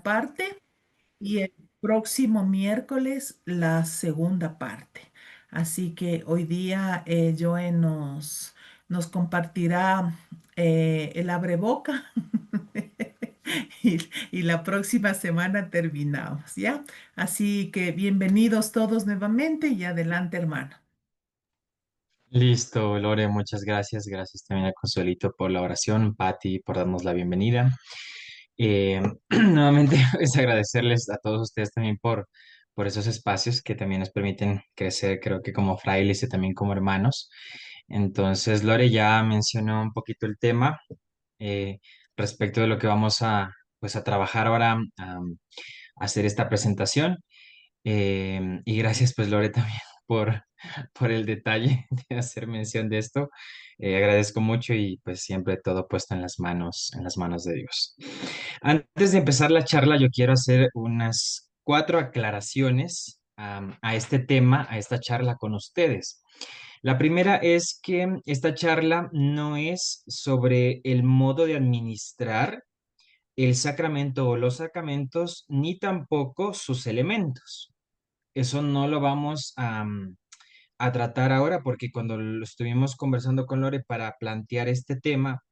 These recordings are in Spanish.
parte y el próximo miércoles la segunda parte. Así que hoy día Joe nos compartirá el abreboca y, y la próxima semana terminamos, ¿ya? Así que bienvenidos todos nuevamente y adelante, hermano. Listo, Lore, muchas gracias. Gracias también a Consuelito por la oración, Patti por darnos la bienvenida. Nuevamente, es agradecerles a todos ustedes también por esos espacios que también nos permiten crecer, creo que como frailes y también como hermanos. Entonces, Lore ya mencionó un poquito el tema eh, respecto de lo que vamos pues, a trabajar ahora, a hacer esta presentación. Y gracias, pues, Lore, también por, por el detalle de hacer mención de esto. Agradezco mucho y pues siempre todo puesto en las manos de Dios. Antes de empezar la charla, yo quiero hacer unas 4 aclaraciones a este tema, a esta charla con ustedes. La primera es que esta charla no es sobre el modo de administrar el sacramento o los sacramentos, ni tampoco sus elementos. Eso no lo vamos a tratar ahora porque cuando lo estuvimos conversando con Lore para plantear este tema,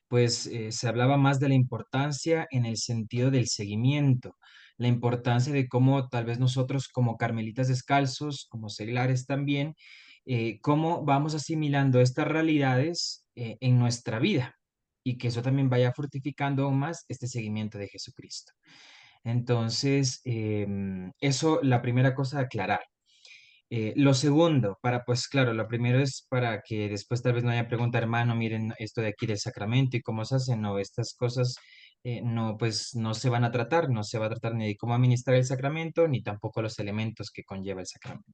pues se hablaba más de la importancia en el sentido del seguimiento, la importancia de cómo tal vez nosotros como carmelitas descalzos, como seglares también, cómo vamos asimilando estas realidades en nuestra vida y que eso también vaya fortificando aún más este seguimiento de Jesucristo. Entonces, eso, la primera cosa a aclarar. Lo segundo, pues claro, lo primero es para que después tal vez no haya pregunta, hermano, miren esto de aquí del sacramento y cómo se hacen, no, estas cosas no, pues no se van a tratar, no se va a tratar ni de cómo administrar el sacramento, ni tampoco los elementos que conlleva el sacramento.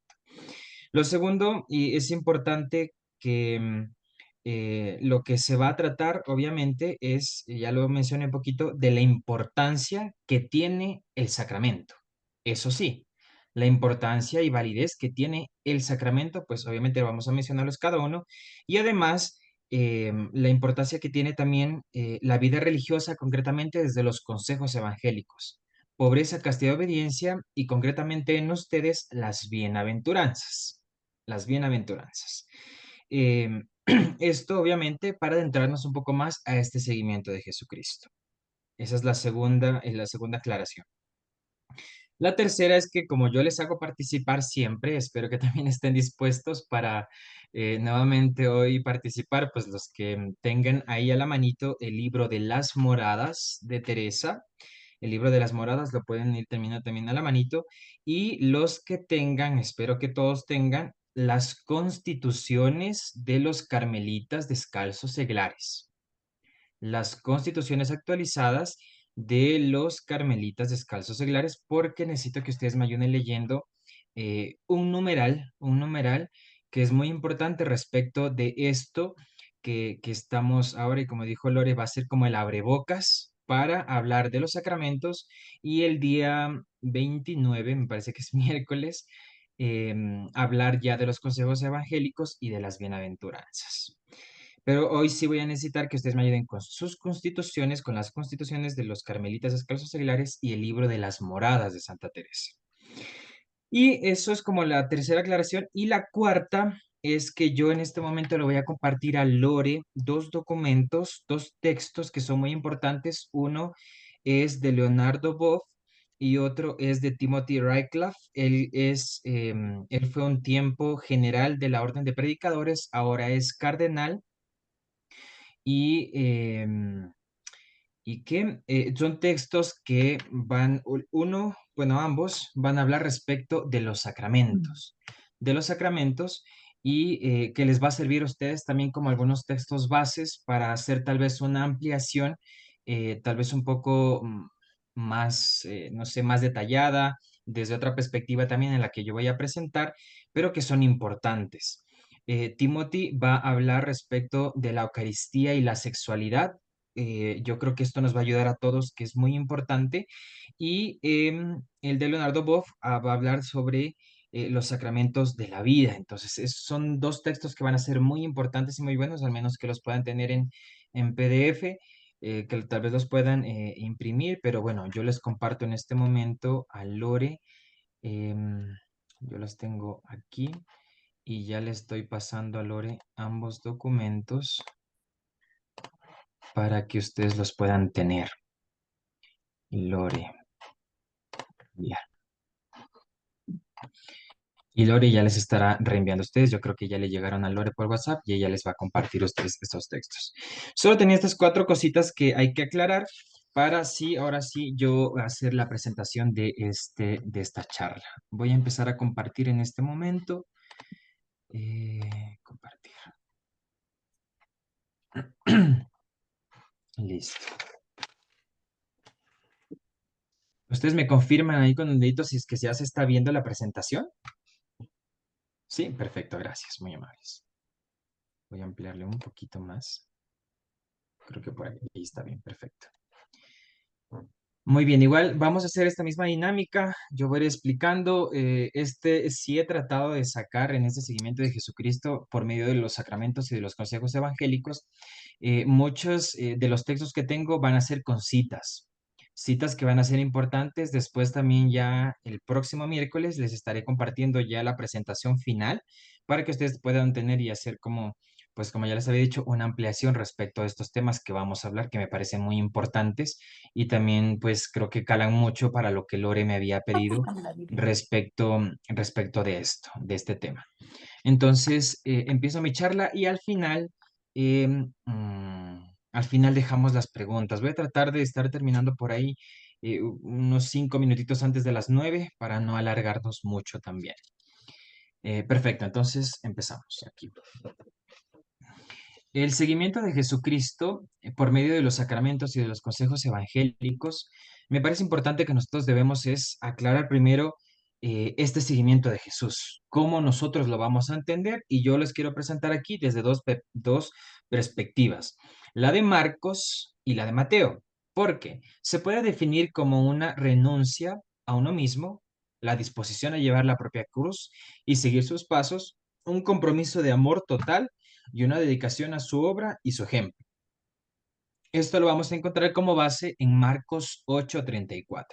Lo segundo, y es importante que lo que se va a tratar, obviamente, es, y ya lo mencioné un poquito, de la importancia que tiene el sacramento. Eso sí, la importancia y validez que tiene el sacramento, pues obviamente vamos a mencionarlos cada uno, y además la importancia que tiene también la vida religiosa, concretamente desde los consejos evangélicos. Pobreza, castidad, obediencia y concretamente en ustedes las bienaventuranzas. Las bienaventuranzas. Em, Esto obviamente para adentrarnos un poco más a este seguimiento de Jesucristo. Esa es la segunda aclaración. La tercera es que como yo les hago participar siempre, espero que también estén dispuestos para nuevamente hoy participar, pues los que tengan ahí a la manito el libro de las moradas de Teresa. El libro de las moradas lo pueden ir terminando también a la manito. Y los que tengan, espero que todos tengan, las constituciones de los carmelitas descalzos seglares, las constituciones actualizadas de los carmelitas descalzos seglares, porque necesito que ustedes me ayuden leyendo un numeral que es muy importante respecto de esto que estamos ahora, y como dijo Lore, va a ser como el abrebocas para hablar de los sacramentos, y el día 29 me parece que es miércoles, hablar ya de los consejos evangélicos y de las bienaventuranzas. Pero hoy sí voy a necesitar que ustedes me ayuden con sus constituciones, con las constituciones de los carmelitas descalzos seglares y el libro de las moradas de Santa Teresa. Y eso es como la tercera aclaración. Y la cuarta es que yo en este momento le voy a compartir a Lore dos documentos, dos textos que son muy importantes. Uno es de Leonardo Boff y otro es de Timothy Wycliffe. Él fue un tiempo general de la Orden de Predicadores, ahora es cardenal y, que son textos que bueno, ambos van a hablar respecto de los sacramentos y que les va a servir a ustedes también como algunos textos bases para hacer tal vez una ampliación, tal vez un poco más, no sé, más detallada, desde otra perspectiva también en la que yo voy a presentar, pero que son importantes. Timothy va a hablar respecto de la Eucaristía y la sexualidad. Yo creo que esto nos va a ayudar a todos, que es muy importante. Y el de Leonardo Boff va a hablar sobre los sacramentos de la vida. Entonces, son dos textos que van a ser muy importantes y muy buenos, al menos que los puedan tener en PDF. que tal vez los puedan imprimir, pero bueno, yo les comparto en este momento a Lore. em, yo los tengo aquí y ya le estoy pasando a Lore ambos documentos para que ustedes los puedan tener. Lore, ya. Y Lore ya les estará reenviando a ustedes. Yo creo que ya le llegaron a Lore por WhatsApp y ella les va a compartir a ustedes estos textos. Solo tenía estas cuatro cositas que hay que aclarar para sí, ahora sí, yo hacer la presentación de esta charla. Voy a empezar a compartir en este momento. Compartir. Listo. ¿Ustedes me confirman ahí con un dedito si es que ya se está viendo la presentación? Sí, perfecto, gracias, muy amables. Voy a ampliarle un poquito más. Creo que por ahí está bien, perfecto. Muy bien, igual vamos a hacer esta misma dinámica. Yo voy a ir explicando. Sí he tratado de sacar en este seguimiento de Jesucristo por medio de los sacramentos y de los consejos evangélicos. Muchos de los textos que tengo van a ser con citas, citas que van a ser importantes. Después también ya el próximo miércoles les estaré compartiendo ya la presentación final para que ustedes puedan tener y hacer como, pues como ya les había dicho, una ampliación respecto a estos temas que vamos a hablar, que me parecen muy importantes y también pues creo que calan mucho para lo que Lore me había pedido respecto de esto, de este tema. Entonces, empiezo mi charla y al final dejamos las preguntas. Voy a tratar de estar terminando por ahí unos 5 minutitos antes de las 9 para no alargarnos mucho también. Perfecto, entonces empezamos aquí. El seguimiento de Jesucristo por medio de los sacramentos y de los consejos evangélicos, me parece importante que nosotros debemos es aclarar primero este seguimiento de Jesús, cómo nosotros lo vamos a entender, y yo les quiero presentar aquí desde dos perspectivas, la de Marcos y la de Mateo, porque se puede definir como una renuncia a uno mismo, la disposición a llevar la propia cruz y seguir sus pasos, un compromiso de amor total y una dedicación a su obra y su ejemplo. Esto lo vamos a encontrar como base en Marcos 8:34.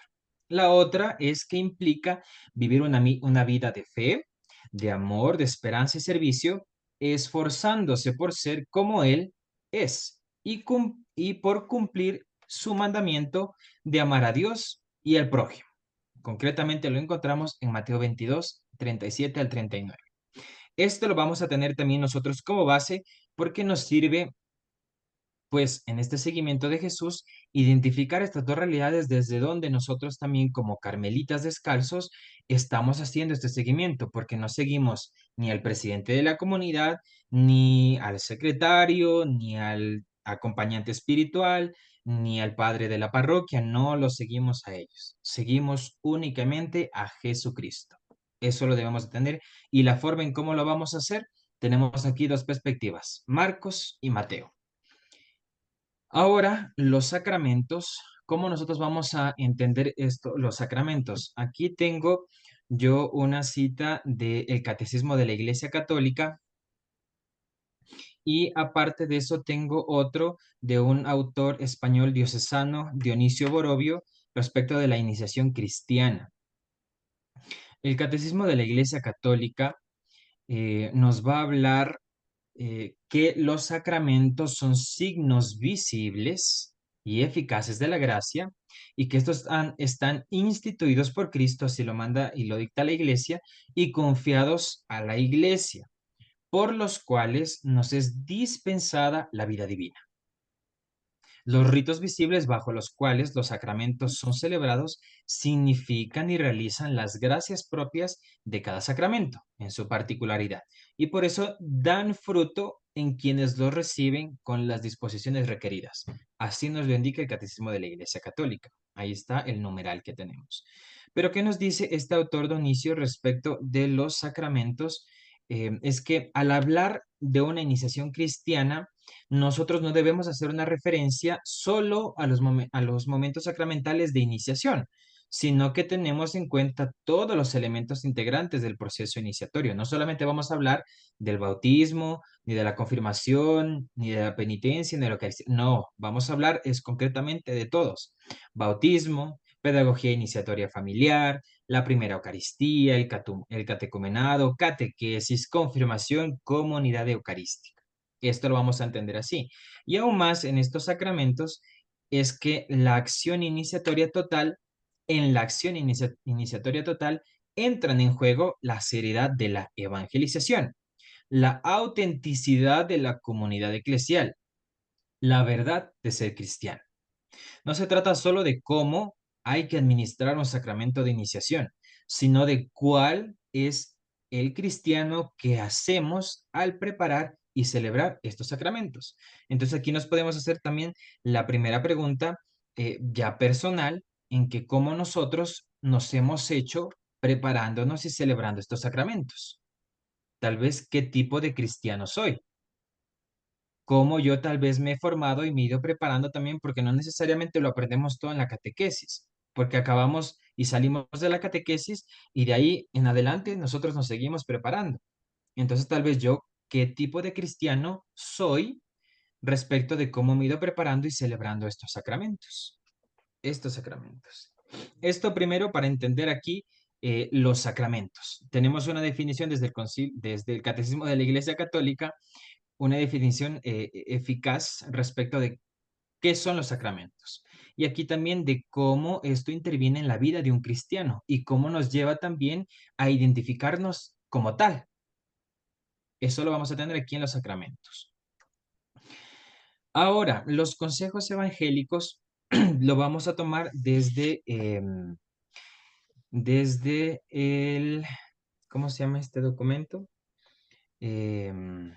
La otra es que implica vivir una vida de fe, de amor, de esperanza y servicio, esforzándose por ser como Él es y por cumplir su mandamiento de amar a Dios y al prójimo. Concretamente lo encontramos en Mateo 22:37 al 39. Esto lo vamos a tener también nosotros como base porque nos sirve, pues, en este seguimiento de Jesús, identificar estas dos realidades desde donde nosotros también como carmelitas descalzos estamos haciendo este seguimiento, porque no seguimos ni al presidente de la comunidad, ni al secretario, ni al acompañante espiritual, ni al padre de la parroquia, no los seguimos a ellos, seguimos únicamente a Jesucristo. Eso lo debemos de tener y la forma en cómo lo vamos a hacer, tenemos aquí dos perspectivas, Marcos y Mateo. Ahora, los sacramentos, ¿cómo nosotros vamos a entender esto, los sacramentos? Aquí tengo yo una cita del Catecismo de la Iglesia Católica y aparte de eso tengo otro de un autor español diocesano, Dionisio Borovio, respecto de la iniciación cristiana. El Catecismo de la Iglesia Católica nos va a hablar que los sacramentos son signos visibles y eficaces de la gracia y que estos están instituidos por Cristo, así lo manda y lo dicta la Iglesia, y confiados a la Iglesia, por los cuales nos es dispensada la vida divina. Los ritos visibles bajo los cuales los sacramentos son celebrados significan y realizan las gracias propias de cada sacramento en su particularidad y por eso dan fruto en quienes los reciben con las disposiciones requeridas. Así nos lo indica el Catecismo de la Iglesia Católica. Ahí está el numeral que tenemos. Pero ¿qué nos dice este autor Dionisio respecto de los sacramentos? Es que al hablar de una iniciación cristiana, nosotros no debemos hacer una referencia solo a los momentos sacramentales de iniciación, sino que tenemos en cuenta todos los elementos integrantes del proceso iniciatorio. No solamente vamos a hablar del bautismo, ni de la confirmación, ni de la penitencia, ni de lo que... No, vamos a hablar es concretamente de todos. Bautismo, pedagogía iniciatoria familiar, la primera Eucaristía, el catecumenado, catequesis, confirmación, comunidad eucarística. Esto lo vamos a entender así. Y aún más en estos sacramentos es que la acción iniciatoria total, en la acción iniciatoria total, entran en juego la seriedad de la evangelización, la autenticidad de la comunidad eclesial, la verdad de ser cristiano. No se trata solo de cómo hay que administrar un sacramento de iniciación, sino de cuál es el cristiano que hacemos al preparar y celebrar estos sacramentos. Entonces aquí nos podemos hacer también la primera pregunta ya personal en que cómo nosotros nos hemos hecho preparándonos y celebrando estos sacramentos. Tal vez qué tipo de cristiano soy, cómo yo tal vez me he formado y me he ido preparando también, porque no necesariamente lo aprendemos todo en la catequesis, porque acabamos y salimos de la catequesis y de ahí en adelante nosotros nos seguimos preparando. Entonces tal vez yo, ¿qué tipo de cristiano soy respecto de cómo me he ido preparando y celebrando estos sacramentos? Estos sacramentos. Esto primero para entender aquí los sacramentos. Tenemos una definición desde el Catecismo de la Iglesia Católica, una definición eficaz respecto de qué son los sacramentos. Y aquí también de cómo esto interviene en la vida de un cristiano y cómo nos lleva también a identificarnos como tal. Eso lo vamos a tener aquí en los sacramentos. Ahora, los consejos evangélicos lo vamos a tomar desde el, ¿cómo se llama este documento? Em,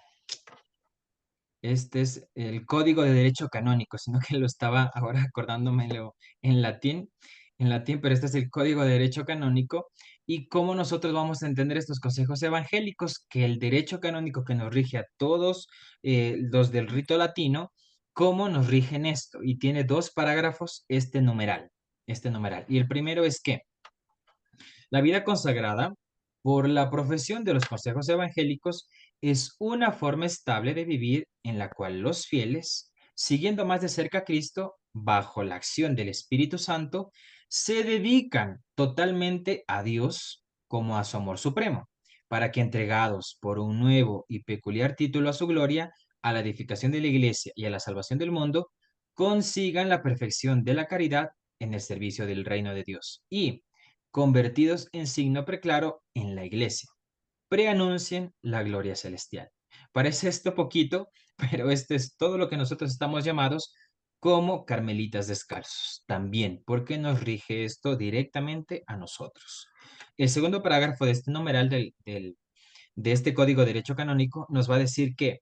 Este es el Código de Derecho Canónico, sino que lo estaba ahora acordándomelo en latín, pero este es el Código de Derecho Canónico y cómo nosotros vamos a entender estos consejos evangélicos, que el derecho canónico que nos rige a todos los del rito latino, cómo nos rigen esto. Y tiene dos parágrafos este numeral. Y el primero es que la vida consagrada, por la profesión de los consejos evangélicos, es una forma estable de vivir en la cual los fieles, siguiendo más de cerca a Cristo, bajo la acción del Espíritu Santo, se dedican totalmente a Dios como a su amor supremo, para que entregados por un nuevo y peculiar título a su gloria, a la edificación de la Iglesia y a la salvación del mundo, consigan la perfección de la caridad en el servicio del reino de Dios y, convertidos en signo preclaro en la iglesia, preanuncien la gloria celestial. Parece esto poquito, pero esto es todo lo que nosotros estamos llamados como carmelitas descalzos. También, porque nos rige esto directamente a nosotros. El segundo parágrafo de este numeral de este Código de Derecho Canónico nos va a decir que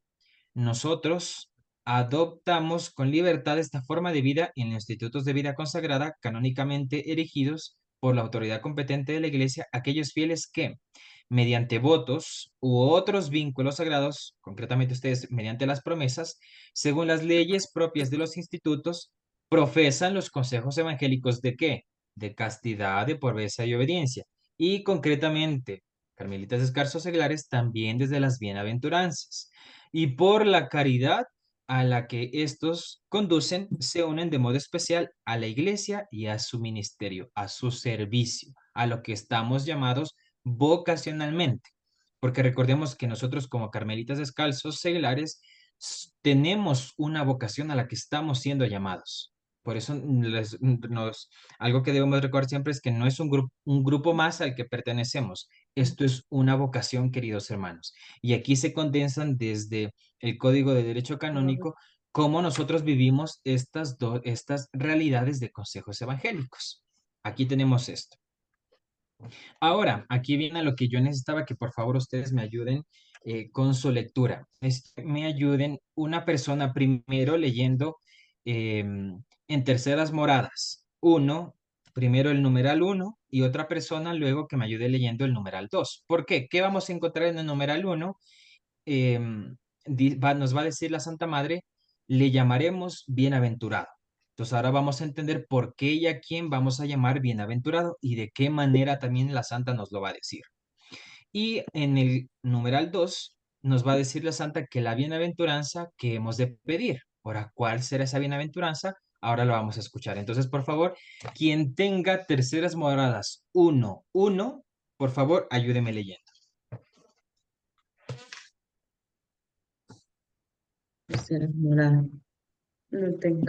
nosotros adoptamos con libertad esta forma de vida en institutos de vida consagrada canónicamente erigidos por la autoridad competente de la Iglesia, aquellos fieles que, mediante votos u otros vínculos sagrados, concretamente ustedes mediante las promesas, según las leyes propias de los institutos, profesan los consejos evangélicos de qué? De castidad, de pobreza y obediencia. Y concretamente, carmelitas descalzos seglares también desde las bienaventuranzas y por la caridad a la que estos conducen, se unen de modo especial a la iglesia y a su ministerio, a su servicio, a lo que estamos llamados vocacionalmente. Porque recordemos que nosotros como carmelitas descalzos seglares tenemos una vocación a la que estamos siendo llamados. Por eso algo que debemos recordar siempre es que no es un grupo más al que pertenecemos. Esto es una vocación, queridos hermanos. Y aquí se condensan desde el Código de Derecho Canónico cómo nosotros vivimos estas realidades de consejos evangélicos. Aquí tenemos esto. Ahora, aquí viene lo que yo necesitaba que por favor ustedes me ayuden con su lectura. Me ayuden una persona primero leyendo en terceras moradas. Primero el numeral uno y otra persona luego que me ayude leyendo el numeral 2. ¿Por qué? ¿Qué vamos a encontrar en el numeral uno? Nos va a decir la Santa Madre, le llamaremos bienaventurado. Entonces ahora vamos a entender por qué y a quién vamos a llamar bienaventurado y de qué manera también la santa nos lo va a decir. Y en el numeral 2 nos va a decir la santa que la bienaventuranza que hemos de pedir. Ahora, ¿cuál será esa bienaventuranza? Ahora lo vamos a escuchar. Entonces, por favor, quien tenga terceras moradas 1:1, por favor, ayúdeme leyendo. Tercera morada. No tengo.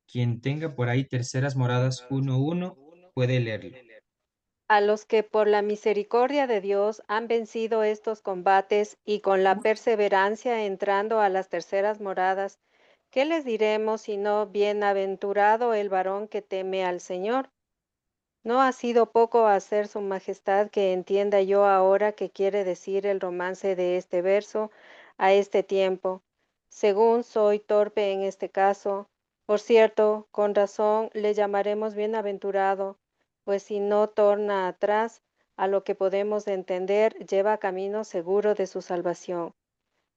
Quien tenga por ahí terceras moradas 1:1 puede leerlo. A los que por la misericordia de Dios han vencido estos combates y con la perseverancia entrando a las terceras moradas, ¿qué les diremos sino bienaventurado el varón que teme al Señor? No ha sido poco hacer su majestad que entienda yo ahora qué quiere decir el romance de este verso a este tiempo. Según soy torpe en este caso, por cierto, con razón le llamaremos bienaventurado, pues si no torna atrás a lo que podemos entender, lleva camino seguro de su salvación.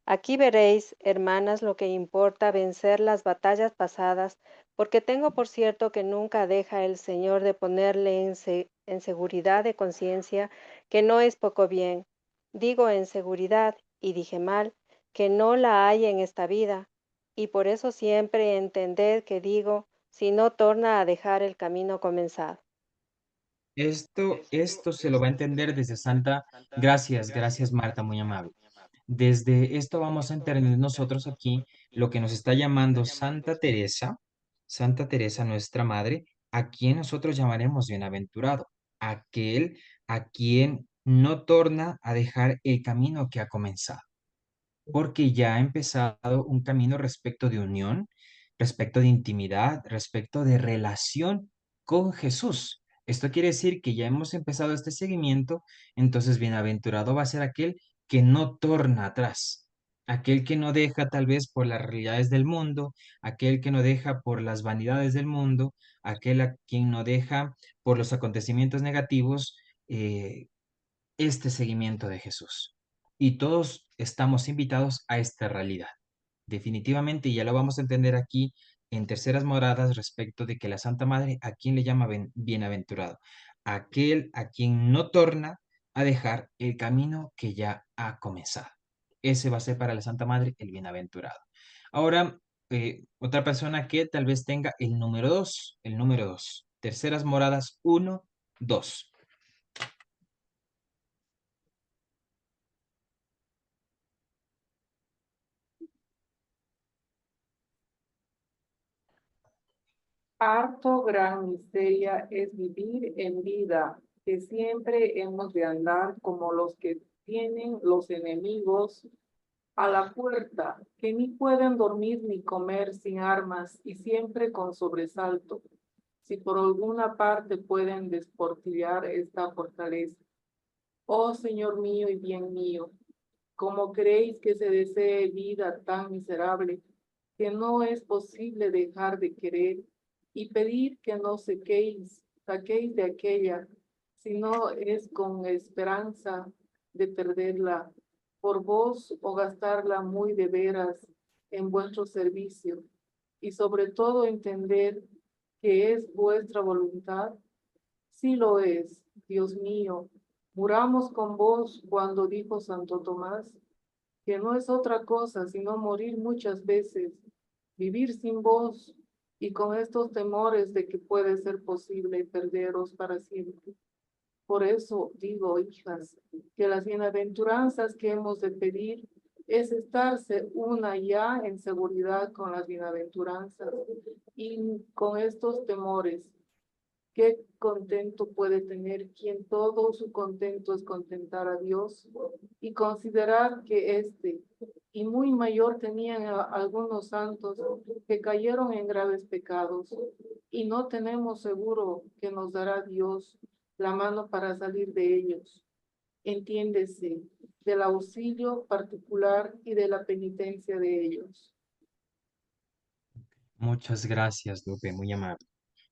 Aquí veréis, hermanas, lo que importa vencer las batallas pasadas, porque tengo por cierto que nunca deja el Señor de ponerle en seguridad de conciencia, que no es poco bien. Digo en seguridad, y dije mal, que no la hay en esta vida, y por eso siempre entended que digo, si no torna a dejar el camino comenzado. Esto se lo va a entender desde Santa. Gracias, gracias Marta, muy amable. Desde esto vamos a entender nosotros aquí lo que nos está llamando Santa Teresa, nuestra madre, a quien nosotros llamaremos bienaventurado, aquel a quien no torna a dejar el camino que ha comenzado, porque ya ha empezado un camino respecto de unión, respecto de intimidad, respecto de relación con Jesús. Esto quiere decir que ya hemos empezado este seguimiento, entonces bienaventurado va a ser aquel que no torna atrás, aquel que no deja tal vez por las realidades del mundo, aquel que no deja por las vanidades del mundo, aquel a quien no deja por los acontecimientos negativos, eh, este seguimiento de Jesús. Y todos estamos invitados a esta realidad. Definitivamente, y ya lo vamos a entender aquí en terceras moradas respecto de que la Santa Madre, ¿a quién le llama bienaventurado? Aquel a quien no torna a dejar el camino que ya ha comenzado. Ese va a ser para la Santa Madre el bienaventurado. Ahora, otra persona que tal vez tenga el número 2, terceras moradas 1:2. Harto gran miseria es vivir en vida, que siempre hemos de andar como los que tienen los enemigos a la puerta, que ni pueden dormir ni comer sin armas y siempre con sobresalto, si por alguna parte pueden desportillar esta fortaleza. Oh Señor mío y bien mío, ¿cómo creéis que se desee vida tan miserable que no es posible dejar de querer y pedir que no saquéis de aquella, sino es con esperanza de perderla por vos o gastarla muy de veras en vuestro servicio y sobre todo entender que es vuestra voluntad? Sí lo es, Dios mío. Muramos con vos cuando dijo Santo Tomás, que no es otra cosa sino morir muchas veces, vivir sin vos y con estos temores de que puede ser posible perderos para siempre. Por eso digo, hijas, que las bienaventuranzas que hemos de pedir es estarse una ya en seguridad con las bienaventuranzas y con estos temores. Qué contento puede tener quien todo su contento es contentar a Dios y considerar que este y muy mayor tenían algunos santos que cayeron en graves pecados y no tenemos seguro que nos dará Dios la mano para salir de ellos. Entiéndese, del auxilio particular y de la penitencia de ellos. Muchas gracias, Lupe, muy amable.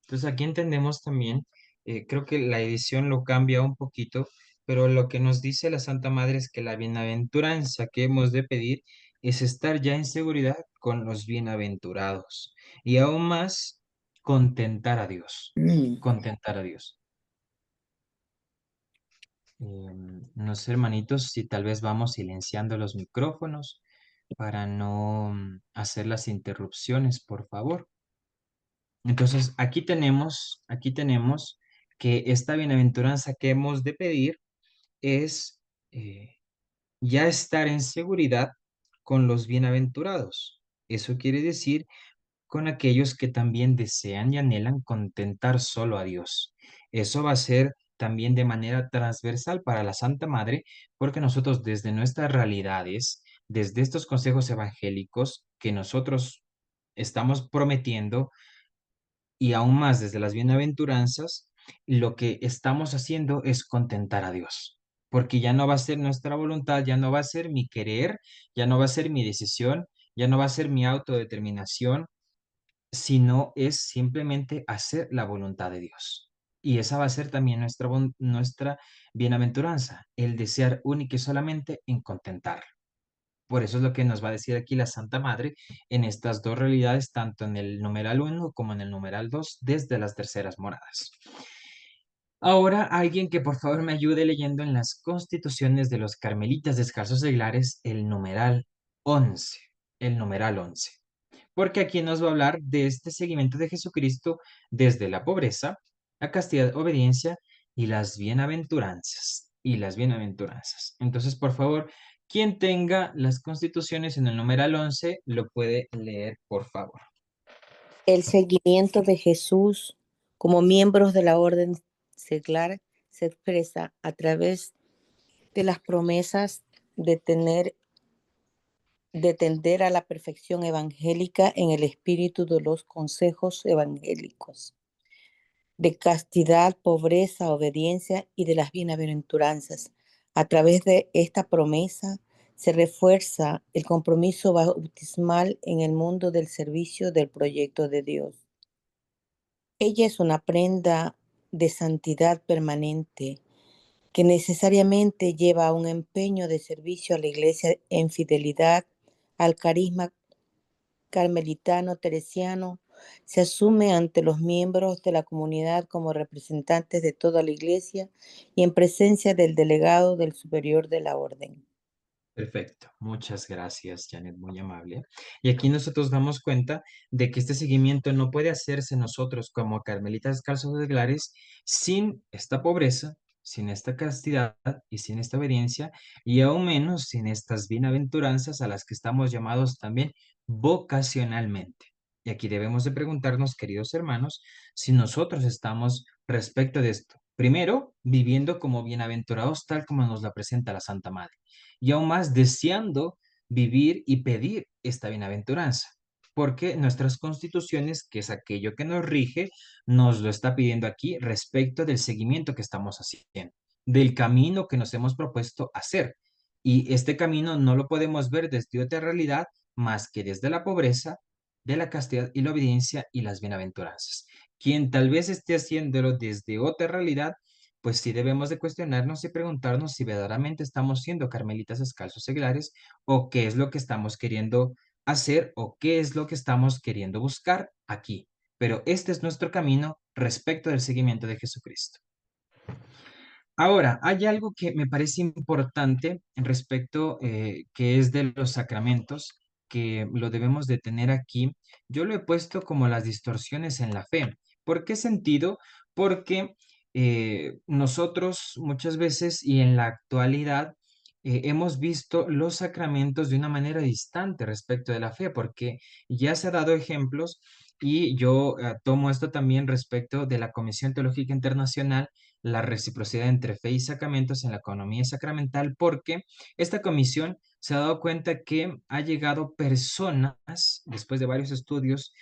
Entonces aquí entendemos también, creo que la edición lo cambia un poquito, pero lo que nos dice la Santa Madre es que la bienaventuranza que hemos de pedir es estar ya en seguridad con los bienaventurados y aún más contentar a Dios, contentar a Dios. No sé, hermanitos, si tal vez vamos silenciando los micrófonos para no hacer las interrupciones, por favor. Entonces, aquí tenemos que esta bienaventuranza que hemos de pedir es ya estar en seguridad con los bienaventurados. Eso quiere decir con aquellos que también desean y anhelan contentar solo a Dios. Eso va a ser también de manera transversal para la Santa Madre, porque nosotros desde nuestras realidades, desde estos consejos evangélicos que nosotros estamos prometiendo, y aún más desde las bienaventuranzas, lo que estamos haciendo es contentar a Dios, porque ya no va a ser nuestra voluntad, ya no va a ser mi querer, ya no va a ser mi decisión, ya no va a ser mi autodeterminación, sino es simplemente hacer la voluntad de Dios. Y esa va a ser también nuestra bienaventuranza, el desear única y solamente en contentar. Por eso es lo que nos va a decir aquí la Santa Madre en estas dos realidades, tanto en el numeral 1 como en el numeral 2, desde las terceras moradas. Ahora, alguien que por favor me ayude leyendo en las constituciones de los carmelitas descalzos seglares el numeral 11. El numeral 11. Porque aquí nos va a hablar de este seguimiento de Jesucristo desde la pobreza, la castidad, obediencia y las bienaventuranzas. Y las bienaventuranzas. Entonces, por favor, quien tenga las constituciones en el numeral 11 lo puede leer, por favor. El seguimiento de Jesús como miembros de la orden seglar se expresa a través de las promesas de tender a la perfección evangélica en el espíritu de los consejos evangélicos, de castidad, pobreza, obediencia y de las bienaventuranzas. A través de esta promesa se refuerza el compromiso bautismal en el mundo del servicio del proyecto de Dios. Ella es una prenda de santidad permanente que necesariamente lleva a un empeño de servicio a la Iglesia en fidelidad al carisma carmelitano teresiano. Se asume ante los miembros de la comunidad como representantes de toda la Iglesia y en presencia del delegado del superior de la orden. Perfecto, muchas gracias, Janet, muy amable. Y aquí nosotros damos cuenta de que este seguimiento no puede hacerse nosotros como carmelitas descalzos seglares sin esta pobreza, sin esta castidad y sin esta obediencia, y aún menos sin estas bienaventuranzas a las que estamos llamados también vocacionalmente. Y aquí debemos de preguntarnos, queridos hermanos, si nosotros estamos respecto de esto. Primero, viviendo como bienaventurados tal como nos la presenta la Santa Madre y aún más deseando vivir y pedir esta bienaventuranza, porque nuestras constituciones, que es aquello que nos rige, nos lo está pidiendo aquí respecto del seguimiento que estamos haciendo, del camino que nos hemos propuesto hacer. Y este camino no lo podemos ver desde otra realidad más que desde la pobreza, de la castidad y la obediencia y las bienaventuranzas. Quien tal vez esté haciéndolo desde otra realidad, pues sí debemos de cuestionarnos y preguntarnos si verdaderamente estamos siendo carmelitas descalzos seglares o qué es lo que estamos queriendo hacer o qué es lo que estamos queriendo buscar aquí. Pero este es nuestro camino respecto del seguimiento de Jesucristo. Ahora, hay algo que me parece importante respecto que es de los sacramentos, que lo debemos de tener aquí. Yo lo he puesto como las distorsiones en la fe. ¿Por qué sentido? Porque nosotros muchas veces y en la actualidad hemos visto los sacramentos de una manera distante respecto de la fe, porque ya se ha dado ejemplos y yo tomo esto también respecto de la Comisión Teológica Internacional, la reciprocidad entre fe y sacramentos en la economía sacramental, porque esta comisión se ha dado cuenta que ha llegado personas, después de varios estudios,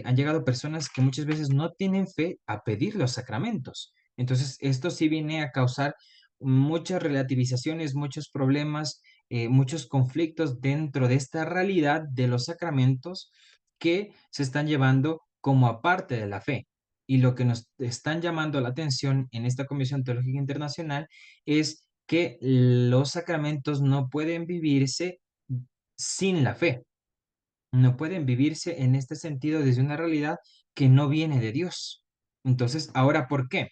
han llegado personas que muchas veces no tienen fe a pedir los sacramentos. Entonces, esto sí viene a causar muchas relativizaciones, muchos problemas, muchos conflictos dentro de esta realidad de los sacramentos que se están llevando como aparte de la fe. Y lo que nos están llamando la atención en esta Comisión Teológica Internacional es que los sacramentos no pueden vivirse sin la fe. No pueden vivirse en este sentido desde una realidad que no viene de Dios. Entonces, ¿ahora por qué?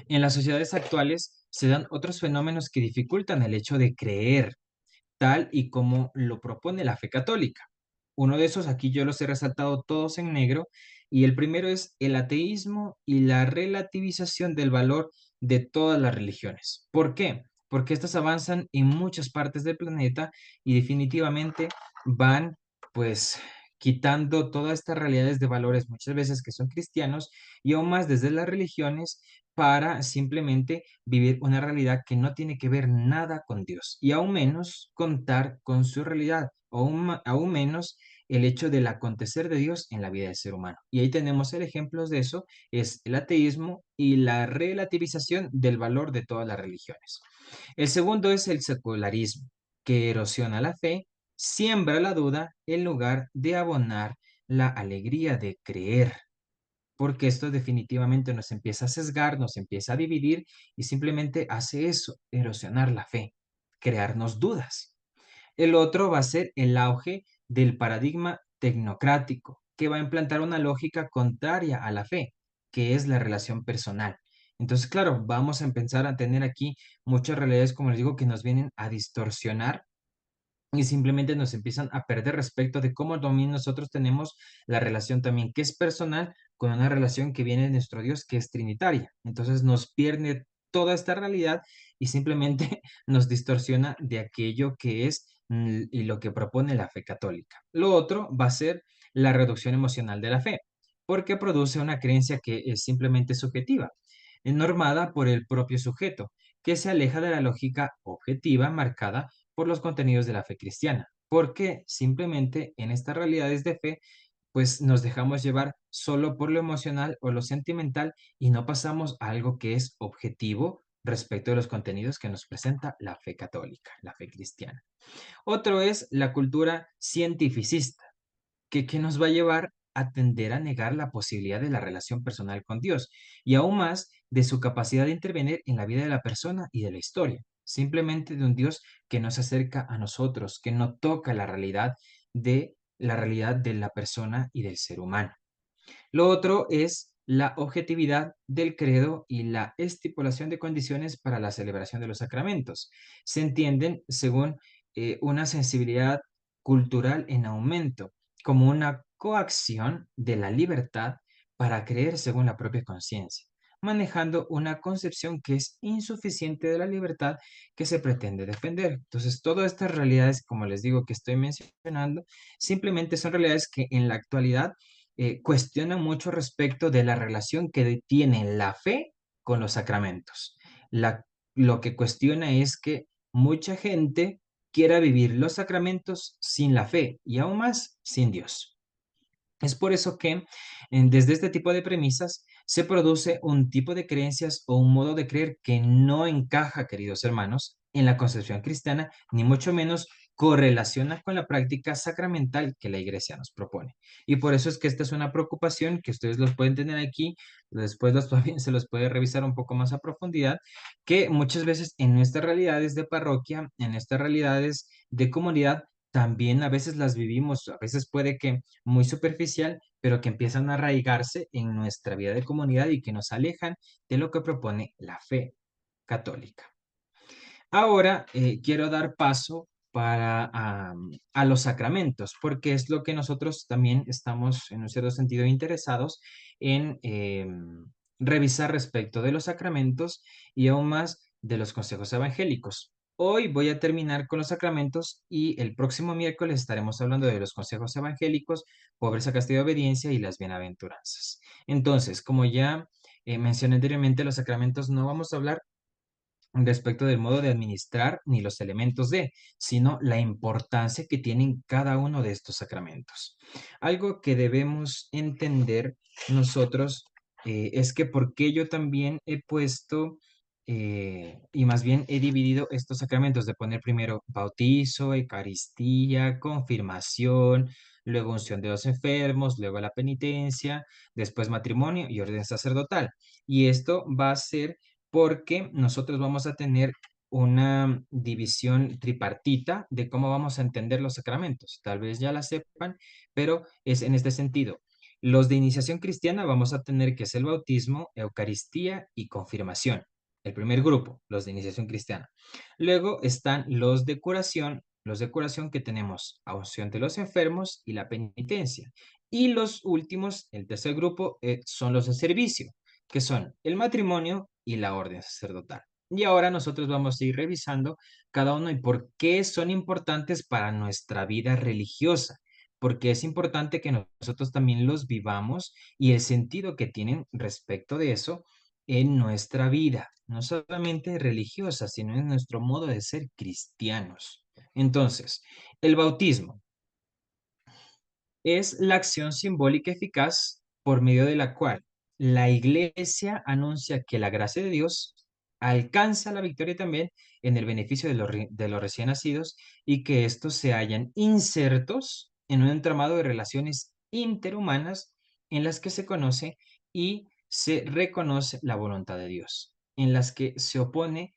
En las sociedades actuales se dan otros fenómenos que dificultan el hecho de creer, tal y como lo propone la fe católica. Uno de esos aquí yo los he resaltado todos en negro, y el primero es el ateísmo y la relativización del valor de todas las religiones. ¿Por qué? Porque estas avanzan en muchas partes del planeta y definitivamente van pues quitando todas estas realidades de valores muchas veces que son cristianos y aún más desde las religiones para simplemente vivir una realidad que no tiene que ver nada con Dios y aún menos contar con su realidad, o aún menos el hecho del acontecer de Dios en la vida del ser humano. Y ahí tenemos el ejemplo de eso, es el ateísmo y la relativización del valor de todas las religiones. El segundo es el secularismo, que erosiona la fe, siembra la duda en lugar de abonar la alegría de creer, porque esto definitivamente nos empieza a sesgar, nos empieza a dividir y simplemente hace eso, erosionar la fe, crearnos dudas. El otro va a ser el auge del paradigma tecnocrático, que va a implantar una lógica contraria a la fe, que es la relación personal. Entonces, claro, vamos a empezar a tener aquí muchas realidades, como les digo, que nos vienen a distorsionar y simplemente nos empiezan a perder respecto de cómo también nosotros tenemos la relación también que es personal con una relación que viene de nuestro Dios que es trinitaria. Entonces nos pierde toda esta realidad y simplemente nos distorsiona de aquello que es y lo que propone la fe católica. Lo otro va a ser la reducción emocional de la fe, porque produce una creencia que es simplemente subjetiva, normada por el propio sujeto, que se aleja de la lógica objetiva marcada por los contenidos de la fe cristiana, porque simplemente en estas realidades de fe, pues nos dejamos llevar solo por lo emocional o lo sentimental y no pasamos a algo que es objetivo respecto de los contenidos que nos presenta la fe católica, la fe cristiana. Otro es la cultura cientificista, que nos va a llevar a tender a negar la posibilidad de la relación personal con Dios y aún más de su capacidad de intervenir en la vida de la persona y de la historia. Simplemente de un Dios que no se acerca a nosotros, que no toca la realidad de la persona y del ser humano. Lo otro es la objetividad del credo y la estipulación de condiciones para la celebración de los sacramentos. Se entienden según una sensibilidad cultural en aumento, como una coacción de la libertad para creer según la propia conciencia, manejando una concepción que es insuficiente de la libertad que se pretende defender. Entonces, todas estas realidades, como les digo, que estoy mencionando, simplemente son realidades que en la actualidad cuestiona mucho respecto de la relación que tiene la fe con los sacramentos. Lo que cuestiona es que mucha gente quiera vivir los sacramentos sin la fe y aún más sin Dios. Es por eso que desde este tipo de premisas se produce un tipo de creencias o un modo de creer que no encaja, queridos hermanos, en la concepción cristiana, ni mucho menos correlaciona con la práctica sacramental que la Iglesia nos propone. Y por eso es que esta es una preocupación que ustedes los pueden tener aquí, después también se los puede revisar un poco más a profundidad, que muchas veces en nuestras realidades de parroquia, en estas realidades de comunidad, también a veces las vivimos, a veces puede que muy superficial, pero que empiezan a arraigarse en nuestra vida de comunidad y que nos alejan de lo que propone la fe católica. Ahora quiero dar paso a los sacramentos, porque es lo que nosotros también estamos en un cierto sentido interesados en revisar respecto de los sacramentos y aún más de los consejos evangélicos. Hoy voy a terminar con los sacramentos y el próximo miércoles estaremos hablando de los consejos evangélicos, pobreza, castidad, obediencia y las bienaventuranzas. Entonces, como ya mencioné anteriormente, los sacramentos no vamos a hablar respecto del modo de administrar ni los elementos de, sino la importancia que tienen cada uno de estos sacramentos. Algo que debemos entender nosotros es que por qué yo también he puesto y más bien he dividido estos sacramentos de poner primero bautizo, Eucaristía, confirmación, luego unción de los enfermos, luego la penitencia, después matrimonio y orden sacerdotal. Y esto va a ser porque nosotros vamos a tener una división tripartita de cómo vamos a entender los sacramentos. Tal vez ya la sepan, pero es en este sentido. Los de iniciación cristiana vamos a tener que es el bautismo, Eucaristía y confirmación. El primer grupo, los de iniciación cristiana. Luego están los de curación que tenemos a unción de los enfermos y la penitencia. Y los últimos, el tercer grupo, son los de servicio, que son el matrimonio y la orden sacerdotal. Y ahora nosotros vamos a ir revisando cada uno y por qué son importantes para nuestra vida religiosa, porque es importante que nosotros también los vivamos y el sentido que tienen respecto de eso en nuestra vida, no solamente religiosa, sino en nuestro modo de ser cristianos. Entonces, el bautismo es la acción simbólica eficaz por medio de la cual la Iglesia anuncia que la gracia de Dios alcanza la victoria también en el beneficio de los recién nacidos y que estos se hallan insertos en un entramado de relaciones interhumanas en las que se conoce y se reconoce la voluntad de Dios, en las que se opone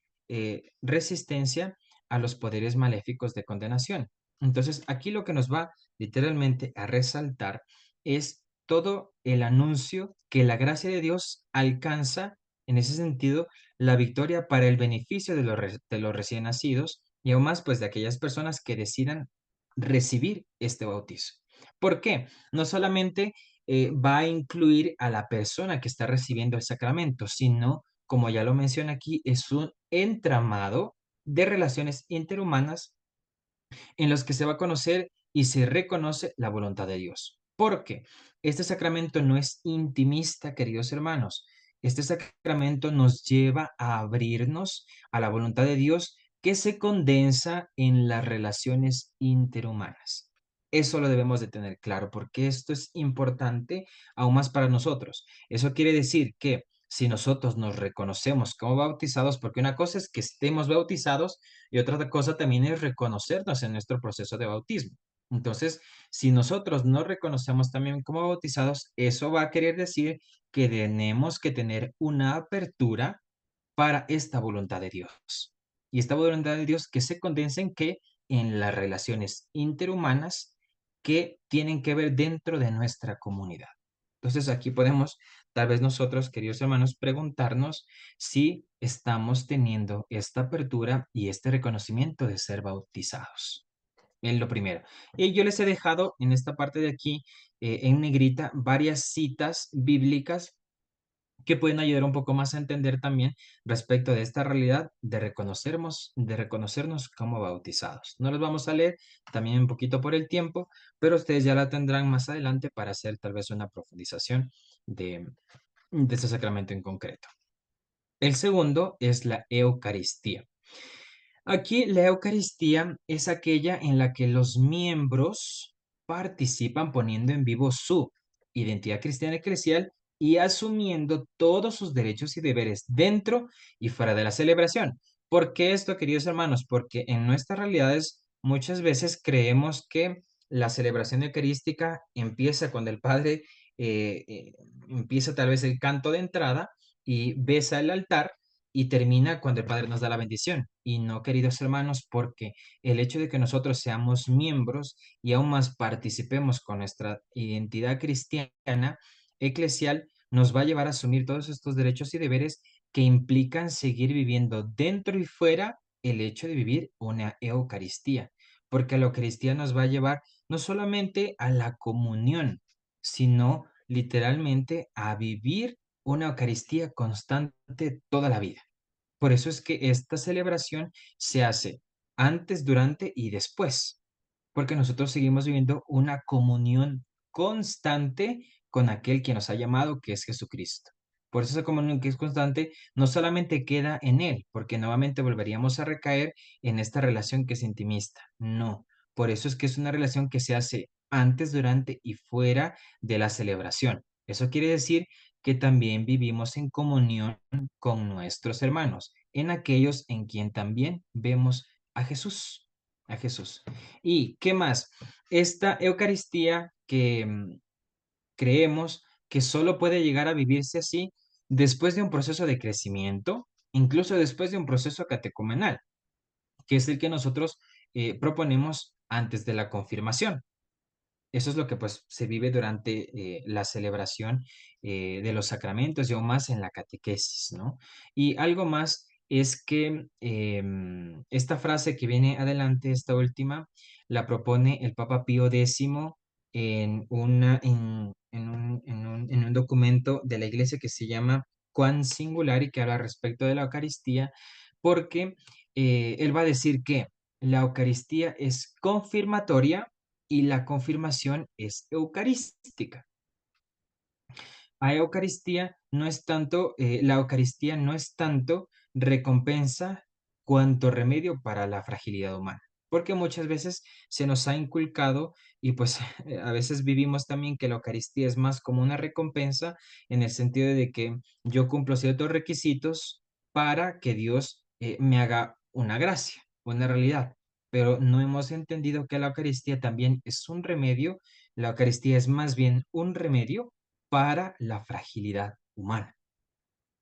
resistencia a los poderes maléficos de condenación. Entonces, aquí lo que nos va literalmente a resaltar es todo el anuncio que la gracia de Dios alcanza, en ese sentido, la victoria para el beneficio de los recién nacidos y aún más pues de aquellas personas que decidan recibir este bautizo. ¿Por qué? No solamente va a incluir a la persona que está recibiendo el sacramento, sino, como ya lo menciona aquí, es un entramado de relaciones interhumanas en los que se va a conocer y se reconoce la voluntad de Dios. Porque este sacramento no es intimista, queridos hermanos. Este sacramento nos lleva a abrirnos a la voluntad de Dios que se condensa en las relaciones interhumanas. Eso lo debemos de tener claro porque esto es importante aún más para nosotros. Eso quiere decir que si nosotros nos reconocemos como bautizados, porque una cosa es que estemos bautizados y otra cosa también es reconocernos en nuestro proceso de bautismo. Entonces, si nosotros nos reconocemos también como bautizados, eso va a querer decir que tenemos que tener una apertura para esta voluntad de Dios. Y esta voluntad de Dios que se condensa en qué? En las relaciones interhumanas que tienen que ver dentro de nuestra comunidad. Entonces aquí podemos, tal vez nosotros, queridos hermanos, preguntarnos si estamos teniendo esta apertura y este reconocimiento de ser bautizados. Es lo primero. Y yo les he dejado en esta parte de aquí, en negrita, varias citas bíblicas que pueden ayudar un poco más a entender también respecto de esta realidad de reconocernos como bautizados. No los vamos a leer también un poquito por el tiempo, pero ustedes ya la tendrán más adelante para hacer tal vez una profundización de este sacramento en concreto. El segundo es la Eucaristía. Aquí la Eucaristía es aquella en la que los miembros participan poniendo en vivo su identidad cristiana eclesial y asumiendo todos sus derechos y deberes dentro y fuera de la celebración. ¿Por qué esto, queridos hermanos? Porque en nuestras realidades muchas veces creemos que la celebración eucarística empieza cuando el Padre empieza tal vez el canto de entrada y besa el altar y termina cuando el Padre nos da la bendición. Y no, queridos hermanos, porque el hecho de que nosotros seamos miembros y aún más participemos con nuestra identidad cristiana, eclesial, nos va a llevar a asumir todos estos derechos y deberes que implican seguir viviendo dentro y fuera el hecho de vivir una Eucaristía, porque la Eucaristía nos va a llevar no solamente a la comunión, sino literalmente a vivir una Eucaristía constante toda la vida. Por eso es que esta celebración se hace antes, durante y después, porque nosotros seguimos viviendo una comunión constante con aquel que nos ha llamado, que es Jesucristo. Por eso esa comunión que es constante no solamente queda en Él, porque nuevamente volveríamos a recaer en esta relación que es intimista. No, por eso es que es una relación que se hace antes, durante y fuera de la celebración. Eso quiere decir que también vivimos en comunión con nuestros hermanos, en aquellos en quien también vemos a Jesús, a Jesús. ¿Y qué más? Esta Eucaristía que creemos que solo puede llegar a vivirse así después de un proceso de crecimiento, incluso después de un proceso catecumenal. que es el que nosotros proponemos antes de la confirmación. Eso es lo que pues se vive durante la celebración de los sacramentos y aún más en la catequesis, ¿no? Y algo más es que esta frase que viene adelante, esta última, la propone el Papa Pío X en un documento de la Iglesia que se llama Quan Singulari, que habla respecto de la Eucaristía, porque él va a decir que la Eucaristía es confirmatoria y la confirmación es eucarística. La Eucaristía no es tanto recompensa cuanto remedio para la fragilidad humana, porque muchas veces se nos ha inculcado y pues a veces vivimos también que la Eucaristía es más como una recompensa en el sentido de que yo cumplo ciertos requisitos para que Dios me haga una gracia, una realidad, pero no hemos entendido que la Eucaristía también es un remedio. La Eucaristía es más bien un remedio para la fragilidad humana.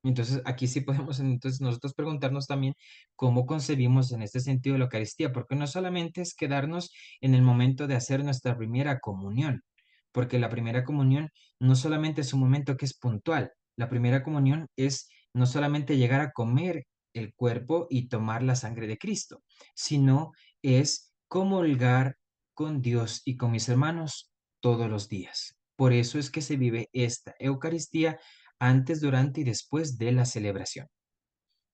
Entonces, aquí sí podemos entonces nosotros preguntarnos también cómo concebimos en este sentido la Eucaristía, porque no solamente es quedarnos en el momento de hacer nuestra primera comunión, porque la primera comunión no solamente es un momento que es puntual, la primera comunión es no solamente llegar a comer el cuerpo y tomar la sangre de Cristo, sino es comulgar con Dios y con mis hermanos todos los días. Por eso es que se vive esta Eucaristía antes, durante y después de la celebración.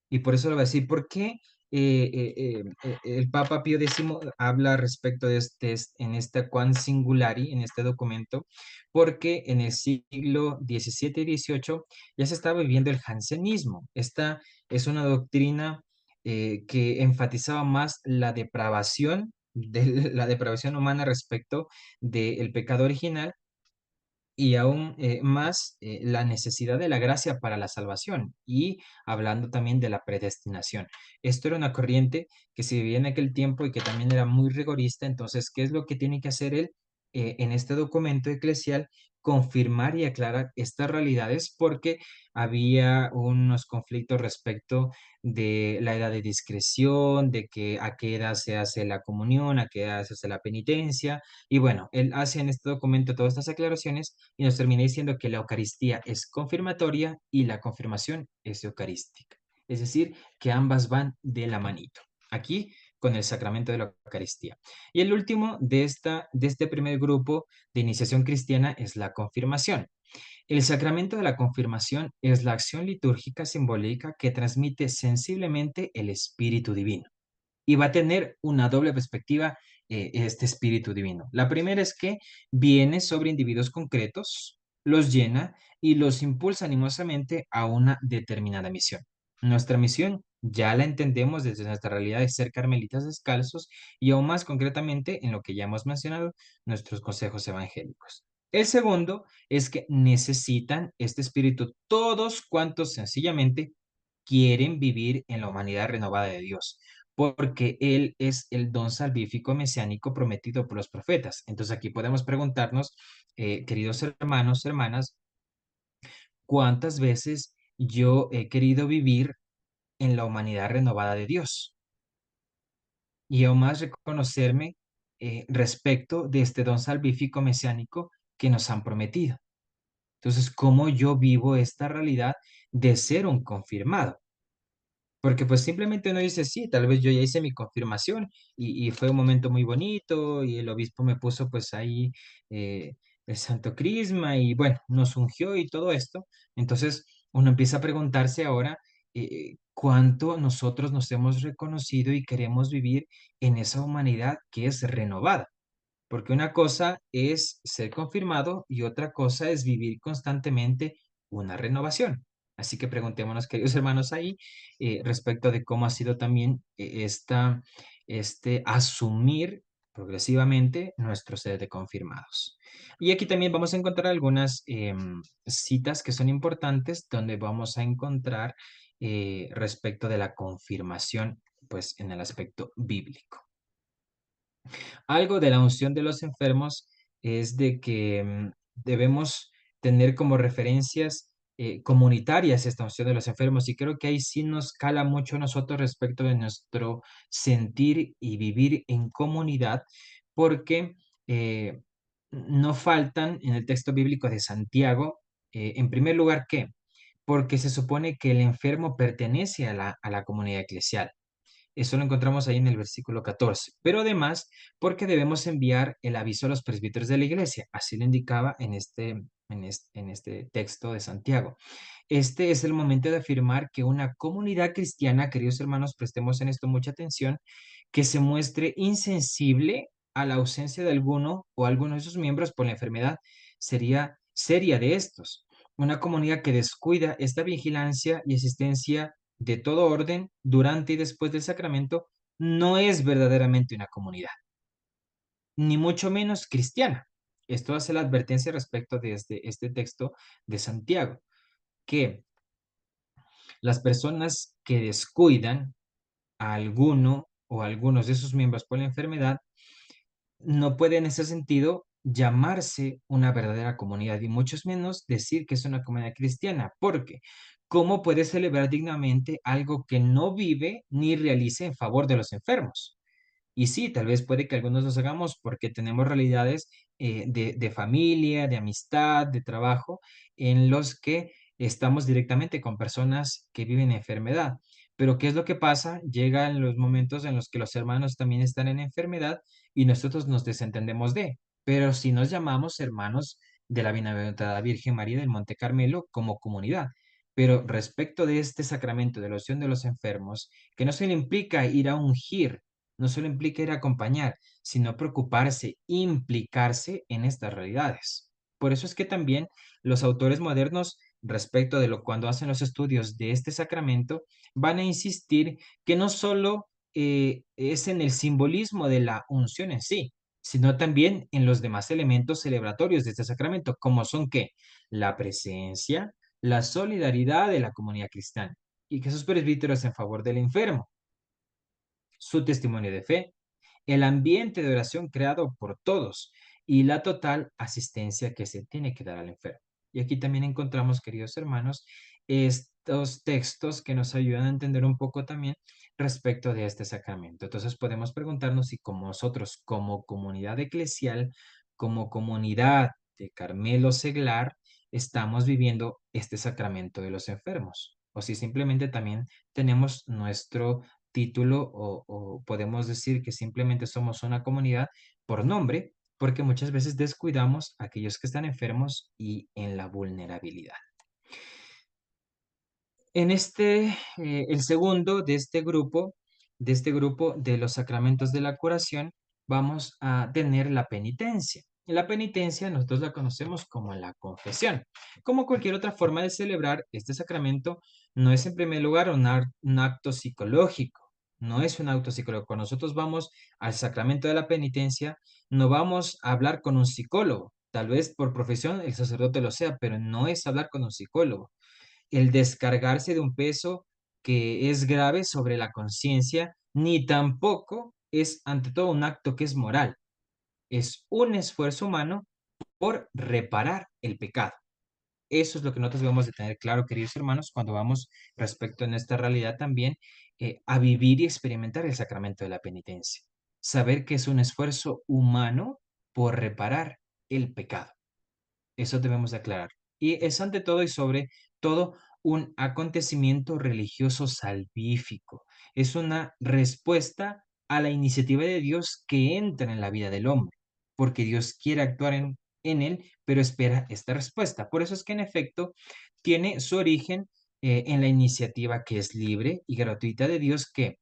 Y por eso lo voy a decir, ¿por qué el Papa Pío X habla respecto de en esta Quan Singulari, en este documento? Porque en el siglo XVII y XVIII ya se estaba viviendo el jansenismo. Esta es una doctrina que enfatizaba más la depravación, la depravación humana respecto del pecado original y aún más la necesidad de la gracia para la salvación y hablando también de la predestinación. Esto era una corriente que se vivía en aquel tiempo y que también era muy rigorista. Entonces, ¿qué es lo que tiene que hacer él en este documento eclesial? Confirmar y aclarar estas realidades porque había unos conflictos respecto de la edad de discreción, de que a qué edad se hace la comunión, a qué edad se hace la penitencia. Y bueno, él hace en este documento todas estas aclaraciones y nos termina diciendo que la Eucaristía es confirmatoria y la confirmación es eucarística. Es decir, que ambas van de la manito. Aquí con el sacramento de la Eucaristía. Y el último de este primer grupo de iniciación cristiana es la confirmación. El sacramento de la confirmación es la acción litúrgica simbólica que transmite sensiblemente el Espíritu Divino y va a tener una doble perspectiva este Espíritu Divino. La primera es que viene sobre individuos concretos, los llena y los impulsa animosamente a una determinada misión. Nuestra misión ya la entendemos desde nuestra realidad de ser carmelitas descalzos y aún más concretamente en lo que ya hemos mencionado, nuestros consejos evangélicos. El segundo es que necesitan este espíritu todos cuantos sencillamente quieren vivir en la humanidad renovada de Dios, porque Él es el don salvífico mesiánico prometido por los profetas. Entonces aquí podemos preguntarnos, queridos hermanos, hermanas, ¿cuántas veces yo he querido vivir en la humanidad renovada de Dios? Y aún más reconocerme respecto de este don salvífico mesiánico que nos han prometido. Entonces, ¿cómo yo vivo esta realidad de ser un confirmado? Porque pues simplemente uno dice, sí, tal vez yo ya hice mi confirmación y fue un momento muy bonito y el obispo me puso pues ahí el Santo Crisma y bueno, nos ungió y todo esto. Entonces uno empieza a preguntarse ahora cuánto nosotros nos hemos reconocido y queremos vivir en esa humanidad que es renovada. Porque una cosa es ser confirmado y otra cosa es vivir constantemente una renovación. Así que preguntémonos, queridos hermanos, ahí respecto de cómo ha sido también este asumir progresivamente nuestro ser de confirmados. Y aquí también vamos a encontrar algunas citas que son importantes donde vamos a encontrar respecto de la confirmación, pues en el aspecto bíblico. Algo de la unción de los enfermos es de que debemos tener como referencias comunitaria es esta unción de los enfermos, y creo que ahí sí nos cala mucho a nosotros respecto de nuestro sentir y vivir en comunidad, porque no faltan en el texto bíblico de Santiago, en primer lugar, ¿qué? Porque se supone que el enfermo pertenece a la comunidad eclesial. Eso lo encontramos ahí en el versículo 14. Pero además, porque debemos enviar el aviso a los presbíteros de la iglesia. Así lo indicaba en este texto de Santiago. Este es el momento de afirmar que una comunidad cristiana, queridos hermanos, prestemos en esto mucha atención, que se muestre insensible a la ausencia de alguno o alguno de sus miembros por la enfermedad sería seria de estos. Una comunidad que descuida esta vigilancia y asistencia de todo orden durante y después del sacramento no es verdaderamente una comunidad, ni mucho menos cristiana. Esto hace la advertencia respecto de este texto de Santiago, que las personas que descuidan a alguno o algunos de sus miembros por la enfermedad no puede en ese sentido llamarse una verdadera comunidad y mucho menos decir que es una comunidad cristiana, porque ¿cómo puede celebrar dignamente algo que no vive ni realice en favor de los enfermos? Y sí, tal vez puede que algunos los hagamos porque tenemos realidades de familia, de amistad, de trabajo, en los que estamos directamente con personas que viven enfermedad. Pero ¿qué es lo que pasa? Llegan los momentos en los que los hermanos también están en enfermedad y nosotros nos desentendemos de. Pero si nos llamamos hermanos de la Bienaventurada Virgen María del Monte Carmelo como comunidad. Pero respecto de este sacramento de la unción de los enfermos, que no se le implica ir a ungir, no solo implica ir a acompañar, sino preocuparse, implicarse en estas realidades. Por eso es que también los autores modernos, respecto de lo cuando hacen los estudios de este sacramento, van a insistir que no solo es en el simbolismo de la unción en sí, sino también en los demás elementos celebratorios de este sacramento, como son que la presencia, la solidaridad de la comunidad cristiana y que sus presbíteros en favor del enfermo, su testimonio de fe, el ambiente de oración creado por todos y la total asistencia que se tiene que dar al enfermo. Y aquí también encontramos, queridos hermanos, estos textos que nos ayudan a entender un poco también respecto de este sacramento. Entonces podemos preguntarnos si como nosotros, como comunidad eclesial, como comunidad de Carmelo Seglar, estamos viviendo este sacramento de los enfermos, o si simplemente también tenemos nuestro título o podemos decir que simplemente somos una comunidad por nombre, porque muchas veces descuidamos a aquellos que están enfermos y en la vulnerabilidad. En el segundo de este grupo de los sacramentos de la curación, vamos a tener la penitencia. La penitencia nosotros la conocemos como la confesión. Como cualquier otra forma de celebrar este sacramento, no es en primer lugar un acto psicológico, no es un acto psicológico. Cuando nosotros vamos al sacramento de la penitencia, no vamos a hablar con un psicólogo. Tal vez por profesión el sacerdote lo sea, pero no es hablar con un psicólogo. El descargarse de un peso que es grave sobre la conciencia, ni tampoco es ante todo un acto que es moral. Es un esfuerzo humano por reparar el pecado. Eso es lo que nosotros debemos de tener claro, queridos hermanos, cuando vamos respecto en esta realidad también a vivir y experimentar el sacramento de la penitencia. Saber que es un esfuerzo humano por reparar el pecado. Eso debemos de aclarar. Y es ante todo y sobre todo un acontecimiento religioso salvífico. Es una respuesta a la iniciativa de Dios que entra en la vida del hombre, porque Dios quiere actuar en él, pero espera esta respuesta. Por eso es que en efecto tiene su origen en la iniciativa que es libre y gratuita de Dios que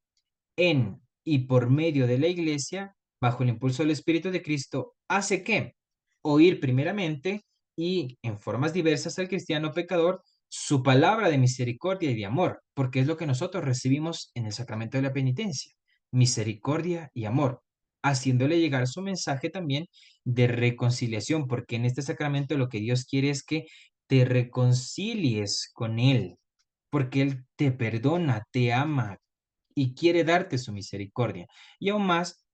en y por medio de la Iglesia, bajo el impulso del Espíritu de Cristo, hace que oír primeramente y en formas diversas al cristiano pecador su palabra de misericordia y de amor, porque es lo que nosotros recibimos en el sacramento de la penitencia, misericordia y amor, haciéndole llegar su mensaje también de reconciliación, porque en este sacramento lo que Dios quiere es que te reconcilies con Él, porque Él te perdona, te ama y quiere darte su misericordia. Y aún más,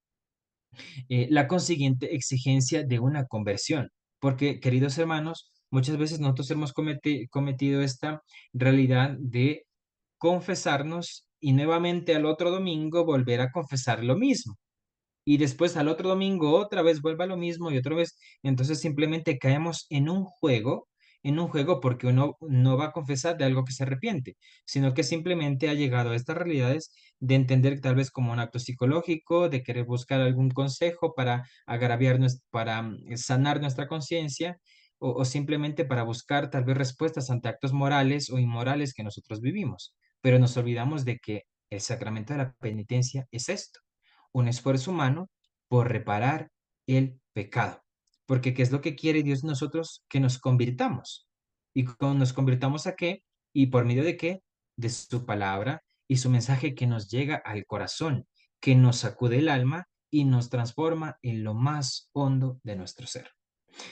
la consiguiente exigencia de una conversión. Porque, queridos hermanos, muchas veces nosotros hemos cometido esta realidad de confesarnos y nuevamente al otro domingo volver a confesar lo mismo y después al otro domingo otra vez vuelva lo mismo y otra vez, entonces simplemente caemos en un juego porque uno no va a confesar de algo que se arrepiente, sino que simplemente ha llegado a estas realidades de entender tal vez como un acto psicológico, de querer buscar algún consejo para agraviar, para sanar nuestra conciencia. O simplemente para buscar tal vez respuestas ante actos morales o inmorales que nosotros vivimos. Pero nos olvidamos de que el sacramento de la penitencia es esto, un esfuerzo humano por reparar el pecado. Porque ¿qué es lo que quiere Dios de nosotros? Que nos convirtamos. ¿Y cómo nos convirtamos a qué? ¿Y por medio de qué? De su palabra y su mensaje que nos llega al corazón, que nos sacude el alma y nos transforma en lo más hondo de nuestro ser.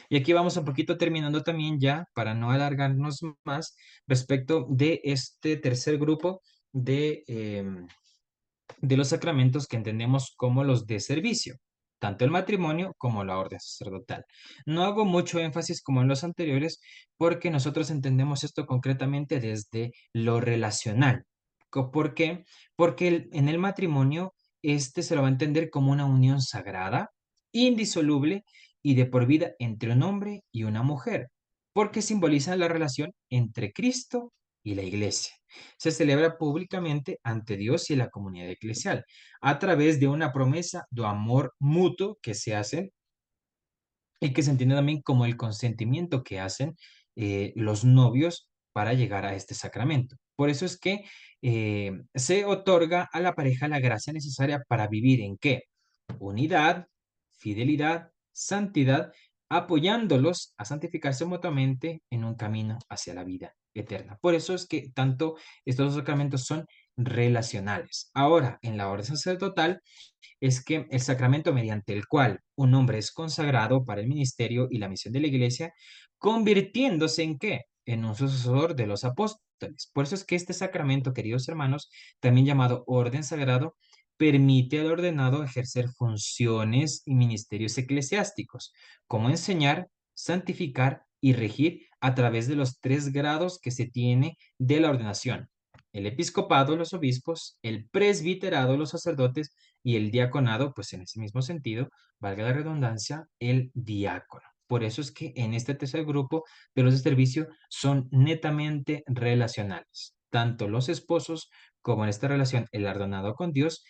Y aquí vamos un poquito terminando también ya, para no alargarnos más, respecto de este tercer grupo de los sacramentos que entendemos como los de servicio, tanto el matrimonio como la orden sacerdotal. No hago mucho énfasis como en los anteriores porque nosotros entendemos esto concretamente desde lo relacional. ¿Por qué? Porque en el matrimonio este se lo va a entender como una unión sagrada, indisoluble y de por vida entre un hombre y una mujer, porque simboliza la relación entre Cristo y la Iglesia. Se celebra públicamente ante Dios y la comunidad eclesial, a través de una promesa de amor mutuo que se hace y que se entiende también como el consentimiento que hacen los novios para llegar a este sacramento. Por eso es que se otorga a la pareja la gracia necesaria para vivir en qué? Unidad, fidelidad, santidad, apoyándolos a santificarse mutuamente en un camino hacia la vida eterna. Por eso es que tanto estos dos sacramentos son relacionales. Ahora, en la orden sacerdotal, es que el sacramento mediante el cual un hombre es consagrado para el ministerio y la misión de la iglesia, convirtiéndose en qué? En un sucesor de los apóstoles. Por eso es que este sacramento, queridos hermanos, también llamado orden sagrado, permite al ordenado ejercer funciones y ministerios eclesiásticos, como enseñar, santificar y regir a través de los 3 grados que se tiene de la ordenación: el episcopado, los obispos, el presbiterado, los sacerdotes, y el diaconado, pues en ese mismo sentido, valga la redundancia, el diácono. Por eso es que en este tercer grupo de los de servicio son netamente relacionales. Tanto los esposos como en esta relación el ordenado con Dios,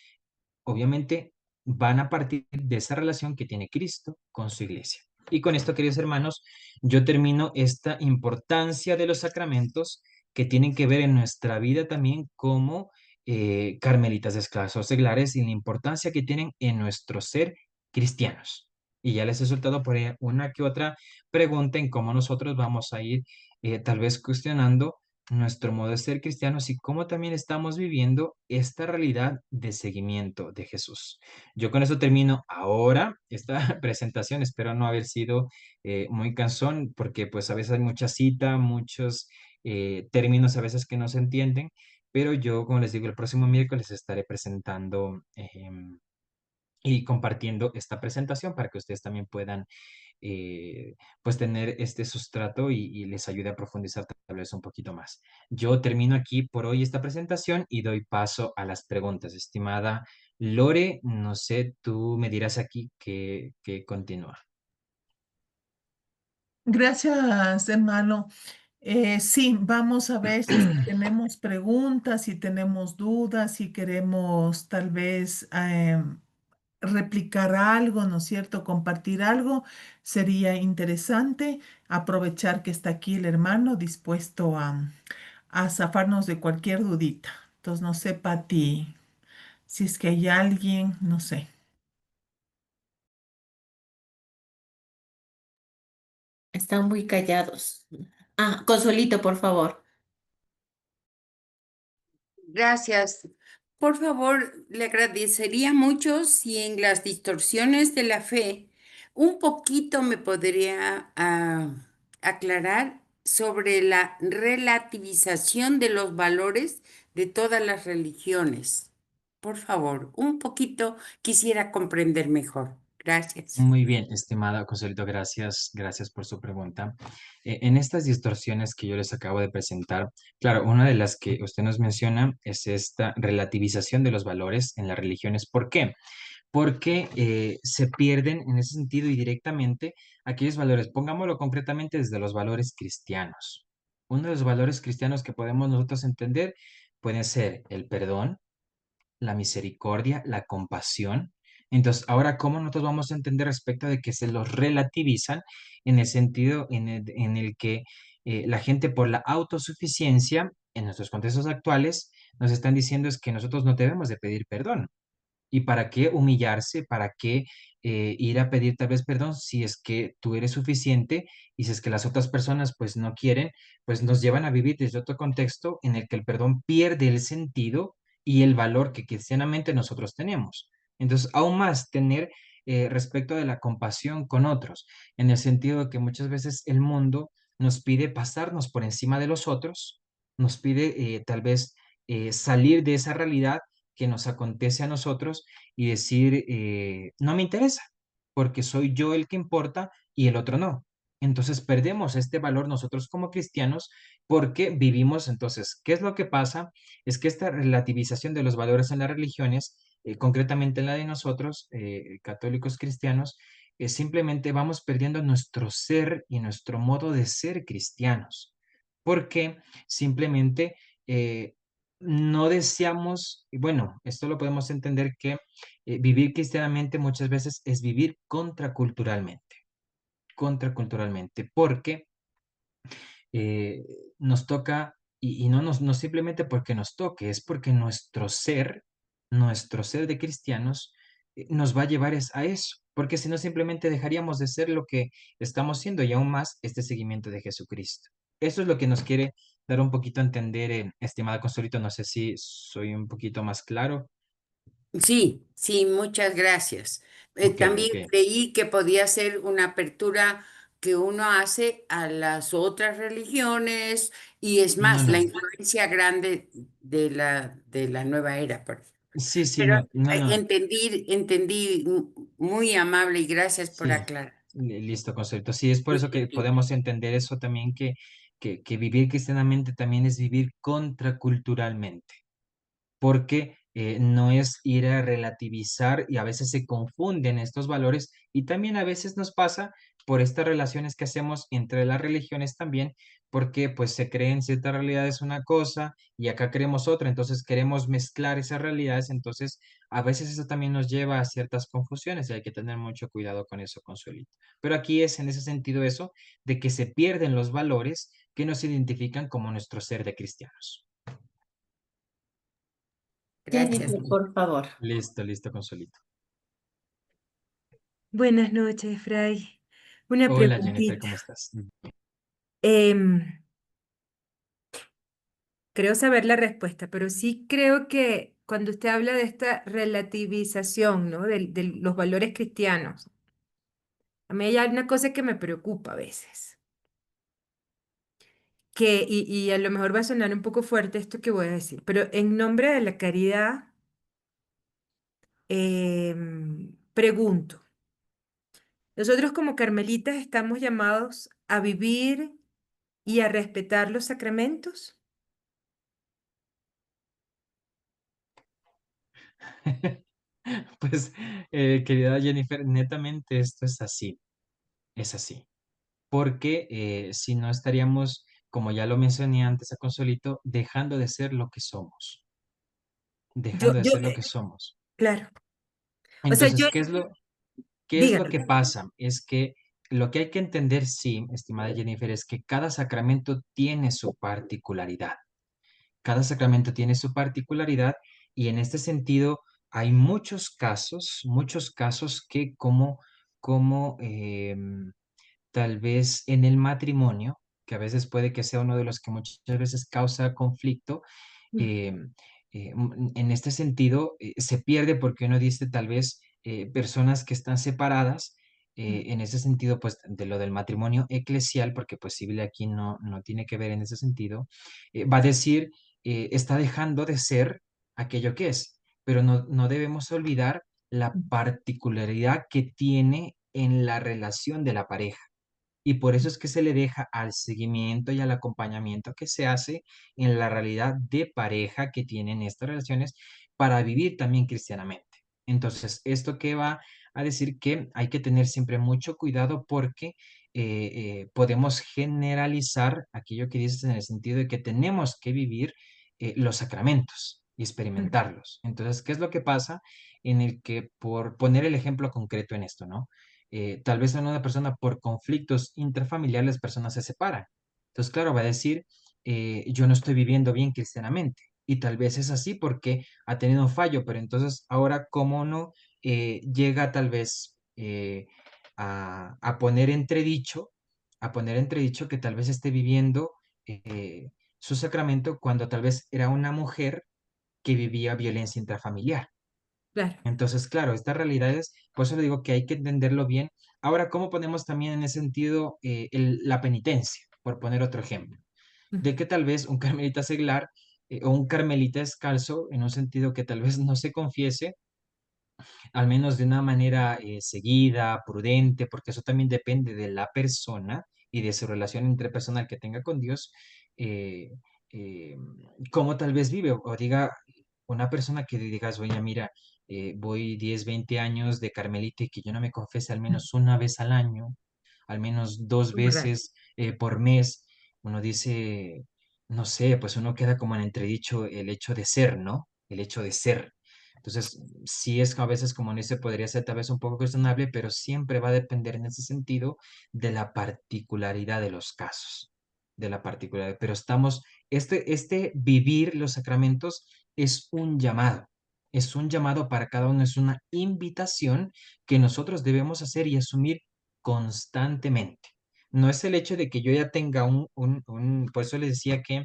obviamente van a partir de esa relación que tiene Cristo con su iglesia. Y con esto, queridos hermanos, yo termino esta importancia de los sacramentos que tienen que ver en nuestra vida también como carmelitas descalzos seglares y la importancia que tienen en nuestro ser cristianos. Y ya les he soltado por ahí una que otra pregunta en cómo nosotros vamos a ir tal vez cuestionando nuestro modo de ser cristianos y cómo también estamos viviendo esta realidad de seguimiento de Jesús. Yo con eso termino ahora esta presentación. Espero no haber sido muy cansón porque pues a veces hay mucha cita, muchos términos a veces que no se entienden, pero yo, como les digo, el próximo miércoles estaré presentando y compartiendo esta presentación para que ustedes también puedan pues tener este sustrato y les ayude a profundizar tal vez un poquito más. Yo termino aquí por hoy esta presentación y doy paso a las preguntas. Estimada Lore, no sé, tú me dirás aquí que continúa. Gracias, hermano. Sí, vamos a ver si es que tenemos preguntas, si tenemos dudas, si queremos tal vez replicar algo, ¿no es cierto? Compartir algo. Sería interesante aprovechar que está aquí el hermano dispuesto a zafarnos de cualquier dudita. Entonces, no sé, Pati, si es que hay alguien, no sé. Están muy callados. Ah, Consuelito, por favor. Gracias. Por favor, le agradecería mucho si en las distorsiones de la fe un poquito me podría aclarar sobre la relativización de los valores de todas las religiones. Por favor, un poquito quisiera comprender mejor. Gracias. Muy bien, estimada Consuelito, gracias por su pregunta. En estas distorsiones que yo les acabo de presentar, claro, una de las que usted nos menciona es esta relativización de los valores en las religiones. ¿Por qué? Porque se pierden en ese sentido y directamente aquellos valores. Pongámoslo concretamente desde los valores cristianos. Uno de los valores cristianos que podemos nosotros entender puede ser el perdón, la misericordia, la compasión. Entonces, ahora, ¿cómo nosotros vamos a entender respecto de que se los relativizan en el sentido en el que la gente por la autosuficiencia, en nuestros contextos actuales, nos están diciendo es que nosotros no debemos de pedir perdón? ¿Y para qué humillarse? ¿Para qué ir a pedir tal vez perdón si es que tú eres suficiente y si es que las otras personas pues no quieren? Pues nos llevan a vivir desde otro contexto en el que el perdón pierde el sentido y el valor que cristianamente nosotros tenemos. Entonces, aún más tener respecto de la compasión con otros, en el sentido de que muchas veces el mundo nos pide pasarnos por encima de los otros, nos pide tal vez salir de esa realidad que nos acontece a nosotros y decir, no me interesa, porque soy yo el que importa y el otro no. Entonces perdemos este valor nosotros como cristianos porque vivimos, entonces, ¿qué es lo que pasa? Es que esta relativización de los valores en las religiones, concretamente en la de nosotros, católicos cristianos, simplemente vamos perdiendo nuestro ser y nuestro modo de ser cristianos, porque simplemente no deseamos, y bueno, esto lo podemos entender que vivir cristianamente muchas veces es vivir contraculturalmente, porque eh, nos toca, y no, no simplemente porque nos toque, es porque nuestro ser de cristianos, nos va a llevar a eso, porque si no simplemente dejaríamos de ser lo que estamos siendo y aún más este seguimiento de Jesucristo. Eso es lo que nos quiere dar un poquito a entender, estimada Consuelito, no sé si soy un poquito más claro. Sí, sí, muchas gracias. Ok, También ok. creí que podía ser una apertura que uno hace a las otras religiones y es No, más, la no. influencia grande de la nueva era. Sí, sí, Pero no, no, no. entendí, muy amable y gracias por Sí, aclarar. listo, concepto. Sí, es por eso que Entendido. podemos entender eso también, que vivir cristianamente también es vivir contraculturalmente, porque no es ir a relativizar y a veces se confunden estos valores y también a veces nos pasa por estas relaciones que hacemos entre las religiones también, porque pues se creen ciertas realidades una cosa y acá creemos otra, entonces queremos mezclar esas realidades, entonces a veces eso también nos lleva a ciertas confusiones y hay que tener mucho cuidado con eso, Consuelito. Pero aquí es en ese sentido eso, de que se pierden los valores que nos identifican como nuestro ser de cristianos. Gracias. Jennifer, por favor. Listo, listo, Consuelito. Buenas noches, Fray. Una Hola Jennifer, preguntita. ¿cómo estás? Em, creo saber la respuesta, pero sí creo que cuando usted habla de esta relativización, ¿no? De los valores cristianos, a mí hay una cosa que me preocupa a veces, y a lo mejor va a sonar un poco fuerte esto que voy a decir, pero en nombre de la caridad, pregunto, nosotros como carmelitas estamos llamados a vivir y a respetar los sacramentos. Pues, querida Jennifer, netamente esto es así, porque si no estaríamos, como ya lo mencioné antes a Consolito, dejando de ser lo que somos, Yo, dejando de yo, ser lo que somos. claro. O sea, Entonces, qué es lo dígame. que pasa? Es que lo que hay que entender, sí, estimada Jennifer, es que cada sacramento tiene su particularidad. Cada sacramento tiene su particularidad y en este sentido hay muchos casos que como tal vez en el matrimonio, que a veces puede que sea uno de los que muchas veces causa conflicto, Mm, eh, en este sentido se pierde porque uno dice tal vez personas que están separadas, mm, en ese sentido, pues de lo del matrimonio eclesial, porque pues civil aquí no tiene que ver en ese sentido, va a decir, está dejando de ser aquello que es, pero no debemos olvidar la particularidad que tiene en la relación de la pareja. Y por eso es que se le deja al seguimiento y al acompañamiento que se hace en la realidad de pareja que tienen estas relaciones para vivir también cristianamente. Entonces, esto que va a decir que hay que tener siempre mucho cuidado porque podemos generalizar aquello que dices en el sentido de que tenemos que vivir los sacramentos y experimentarlos. Entonces, ¿qué es lo que pasa? En el que, por poner el ejemplo concreto en esto, ¿no? Tal vez en una persona por conflictos intrafamiliares las personas se separan. Entonces, claro, va a decir, yo no estoy viviendo bien cristianamente. Y tal vez es así porque ha tenido un fallo, pero entonces ahora, ¿cómo no llega tal vez a poner entredicho, que tal vez esté viviendo eh, su sacramento cuando tal vez era una mujer que vivía violencia intrafamiliar? Claro. Entonces, claro, estas realidades, por eso le digo que hay que entenderlo bien. Ahora, ¿cómo ponemos también en ese sentido la penitencia? Por poner otro ejemplo, de que tal vez un carmelita seglar o un carmelita descalzo, en un sentido que tal vez no se confiese, al menos de una manera seguida, prudente, porque eso también depende de la persona y de su relación interpersonal que tenga con Dios, eh, eh, cómo tal vez vive, o diga una persona que digas, oye, mira, voy 10 20 años de carmelita y que yo no me confese al menos una vez al año, al menos dos Un rato. veces por mes, uno dice, no sé, pues uno queda como en entredicho el hecho de ser, ¿no? El hecho de ser. Entonces, sí es que a veces, como dice, podría ser tal vez un poco cuestionable, pero siempre va a depender en ese sentido de la particularidad de los casos, de la particularidad. Pero este vivir los sacramentos es un llamado para cada uno, es una invitación que nosotros debemos hacer y asumir constantemente. No es el hecho de que yo ya tenga por eso les decía que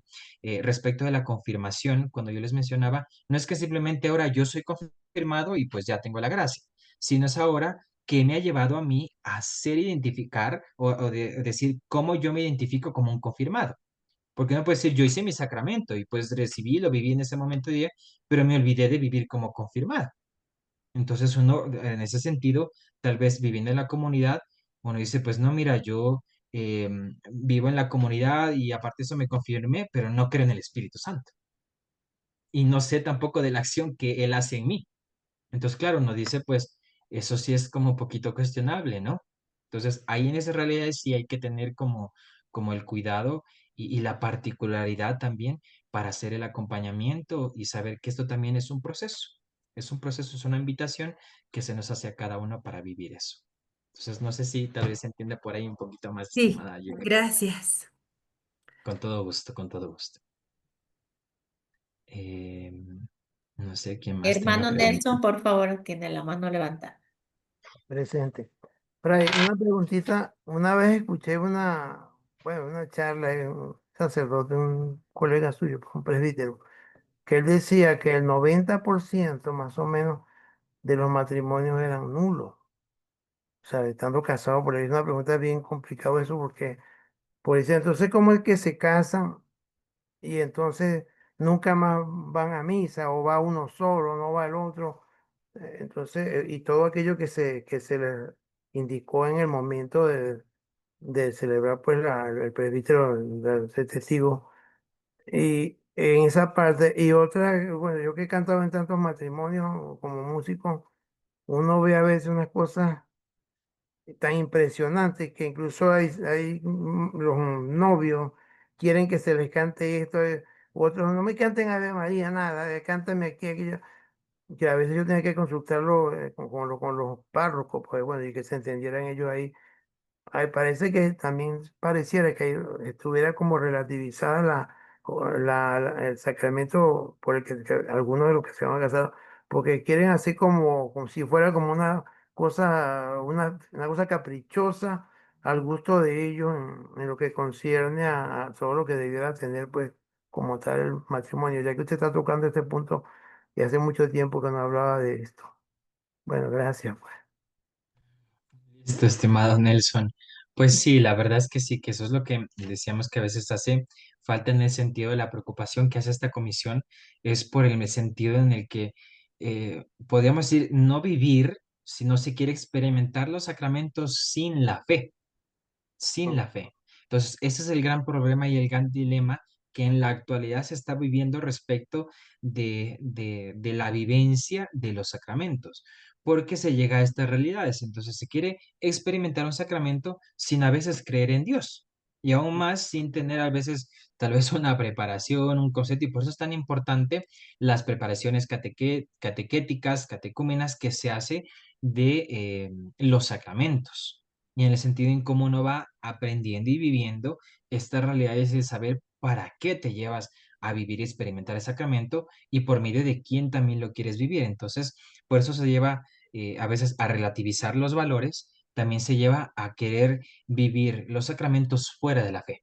respecto de la confirmación, cuando yo les mencionaba, no es que simplemente ahora yo soy confirmado y pues ya tengo la gracia, sino es ahora que me ha llevado a mí a ser identificar o decir cómo yo me identifico como un confirmado. Porque no puede decir, yo hice mi sacramento y pues recibí, lo viví en ese momento de día, pero me olvidé de vivir como confirmado. Entonces uno, en ese sentido, tal vez viviendo en la comunidad, uno dice, pues no, mira, yo vivo en la comunidad y aparte de eso me confirmé, pero no creo en el Espíritu Santo. Y no sé tampoco de la acción que Él hace en mí. Entonces, claro, uno dice, pues eso sí es como un poquito cuestionable, ¿no? Entonces, ahí en esas realidades sí hay que tener como el cuidado y la particularidad también para hacer el acompañamiento y saber que esto también es un proceso. Es un proceso, es una invitación que se nos hace a cada uno para vivir eso. Entonces, no sé si tal vez se entiende por ahí un poquito más, Sí, estimada Julia. gracias. Con todo gusto, con todo gusto. Eh, no sé quién más tenga Hermano preguntas. Nelson, por favor, tiene la mano levantada. Presente. Fray, una preguntita. Una vez escuché una charla de un sacerdote, un colega suyo, un presbítero, que él decía que el 90% más o menos de los matrimonios eran nulos. O sea, estando casados, por ahí es una pregunta bien complicada eso, porque, por eso, entonces, ¿cómo es que se casan y entonces nunca más van a misa o va uno solo, no va el otro? Entonces, y todo aquello que se le indicó en el momento de celebrar pues el presbítero, de ser testigo. Y en esa parte, y otra, bueno, yo que he cantado en tantos matrimonios como músico, uno ve a veces unas cosas tan impresionantes que incluso los novios quieren que se les cante esto, otros no me canten Ave María, nada, cántame aquí, aquello que a veces yo tenía que consultarlo con los párrocos, pues bueno, y que se entendieran ellos ahí. Ay, parece que también pareciera que estuviera como relativizada el sacramento por el que algunos de los que se van a casar, porque quieren así como si fuera como una cosa caprichosa al gusto de ellos en lo que concierne a todo lo que debiera tener pues como tal el matrimonio, ya que usted está tocando este punto y hace mucho tiempo que no hablaba de esto. Bueno, gracias, pues. Listo, estimado Nelson. Pues sí, la verdad es que sí, que eso es lo que decíamos que a veces hace falta en el sentido de la preocupación que hace esta comisión, es por el sentido en el que podríamos decir, no vivir, sino se quiere experimentar los sacramentos sin la fe. Entonces, ese es el gran problema y el gran dilema que en la actualidad se está viviendo respecto de la vivencia de los sacramentos, porque se llega a estas realidades. Entonces, se quiere experimentar un sacramento sin a veces creer en Dios y aún más sin tener a veces tal vez una preparación, un concepto, y por eso es tan importante las preparaciones catequéticas, catecúmenas que se hace de los sacramentos y en el sentido en cómo uno va aprendiendo y viviendo estas realidades de saber para qué te llevas a vivir y experimentar el sacramento y por medio de quién también lo quieres vivir. Entonces, por eso se lleva a veces a relativizar los valores, también se lleva a querer vivir los sacramentos fuera de la fe,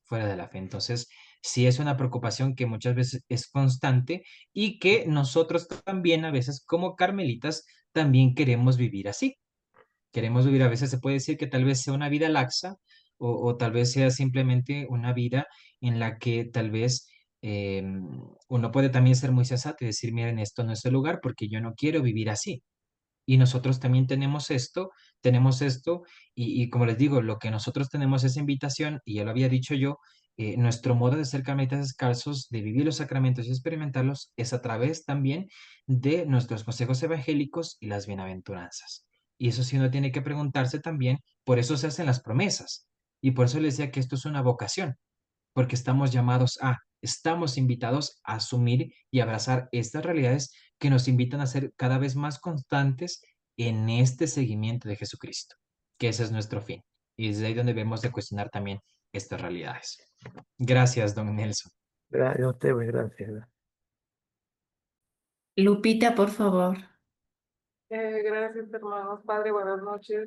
fuera de la fe. Entonces, sí es una preocupación que muchas veces es constante y que nosotros también a veces como carmelitas también queremos vivir así. Queremos vivir, a veces se puede decir que tal vez sea una vida laxa o tal vez sea simplemente una vida en la que tal vez uno puede también ser muy sensato y decir, miren, esto no es el lugar porque yo no quiero vivir así. Y nosotros también tenemos esto, y como les digo, lo que nosotros tenemos es invitación, y ya lo había dicho yo, nuestro modo de ser carmelitas descalzos, de vivir los sacramentos y experimentarlos, es a través también de nuestros consejos evangélicos y las bienaventuranzas. Y eso sí uno tiene que preguntarse también, por eso se hacen las promesas, y por eso les decía que esto es una vocación, porque estamos invitados a asumir y abrazar estas realidades que nos invitan a ser cada vez más constantes en este seguimiento de Jesucristo, que ese es nuestro fin. Y desde ahí donde debemos de cuestionar también estas realidades. Gracias, don Nelson. Gracias a usted, pues, gracias. Lupita, por favor. Gracias, hermanos. Padre, buenas noches.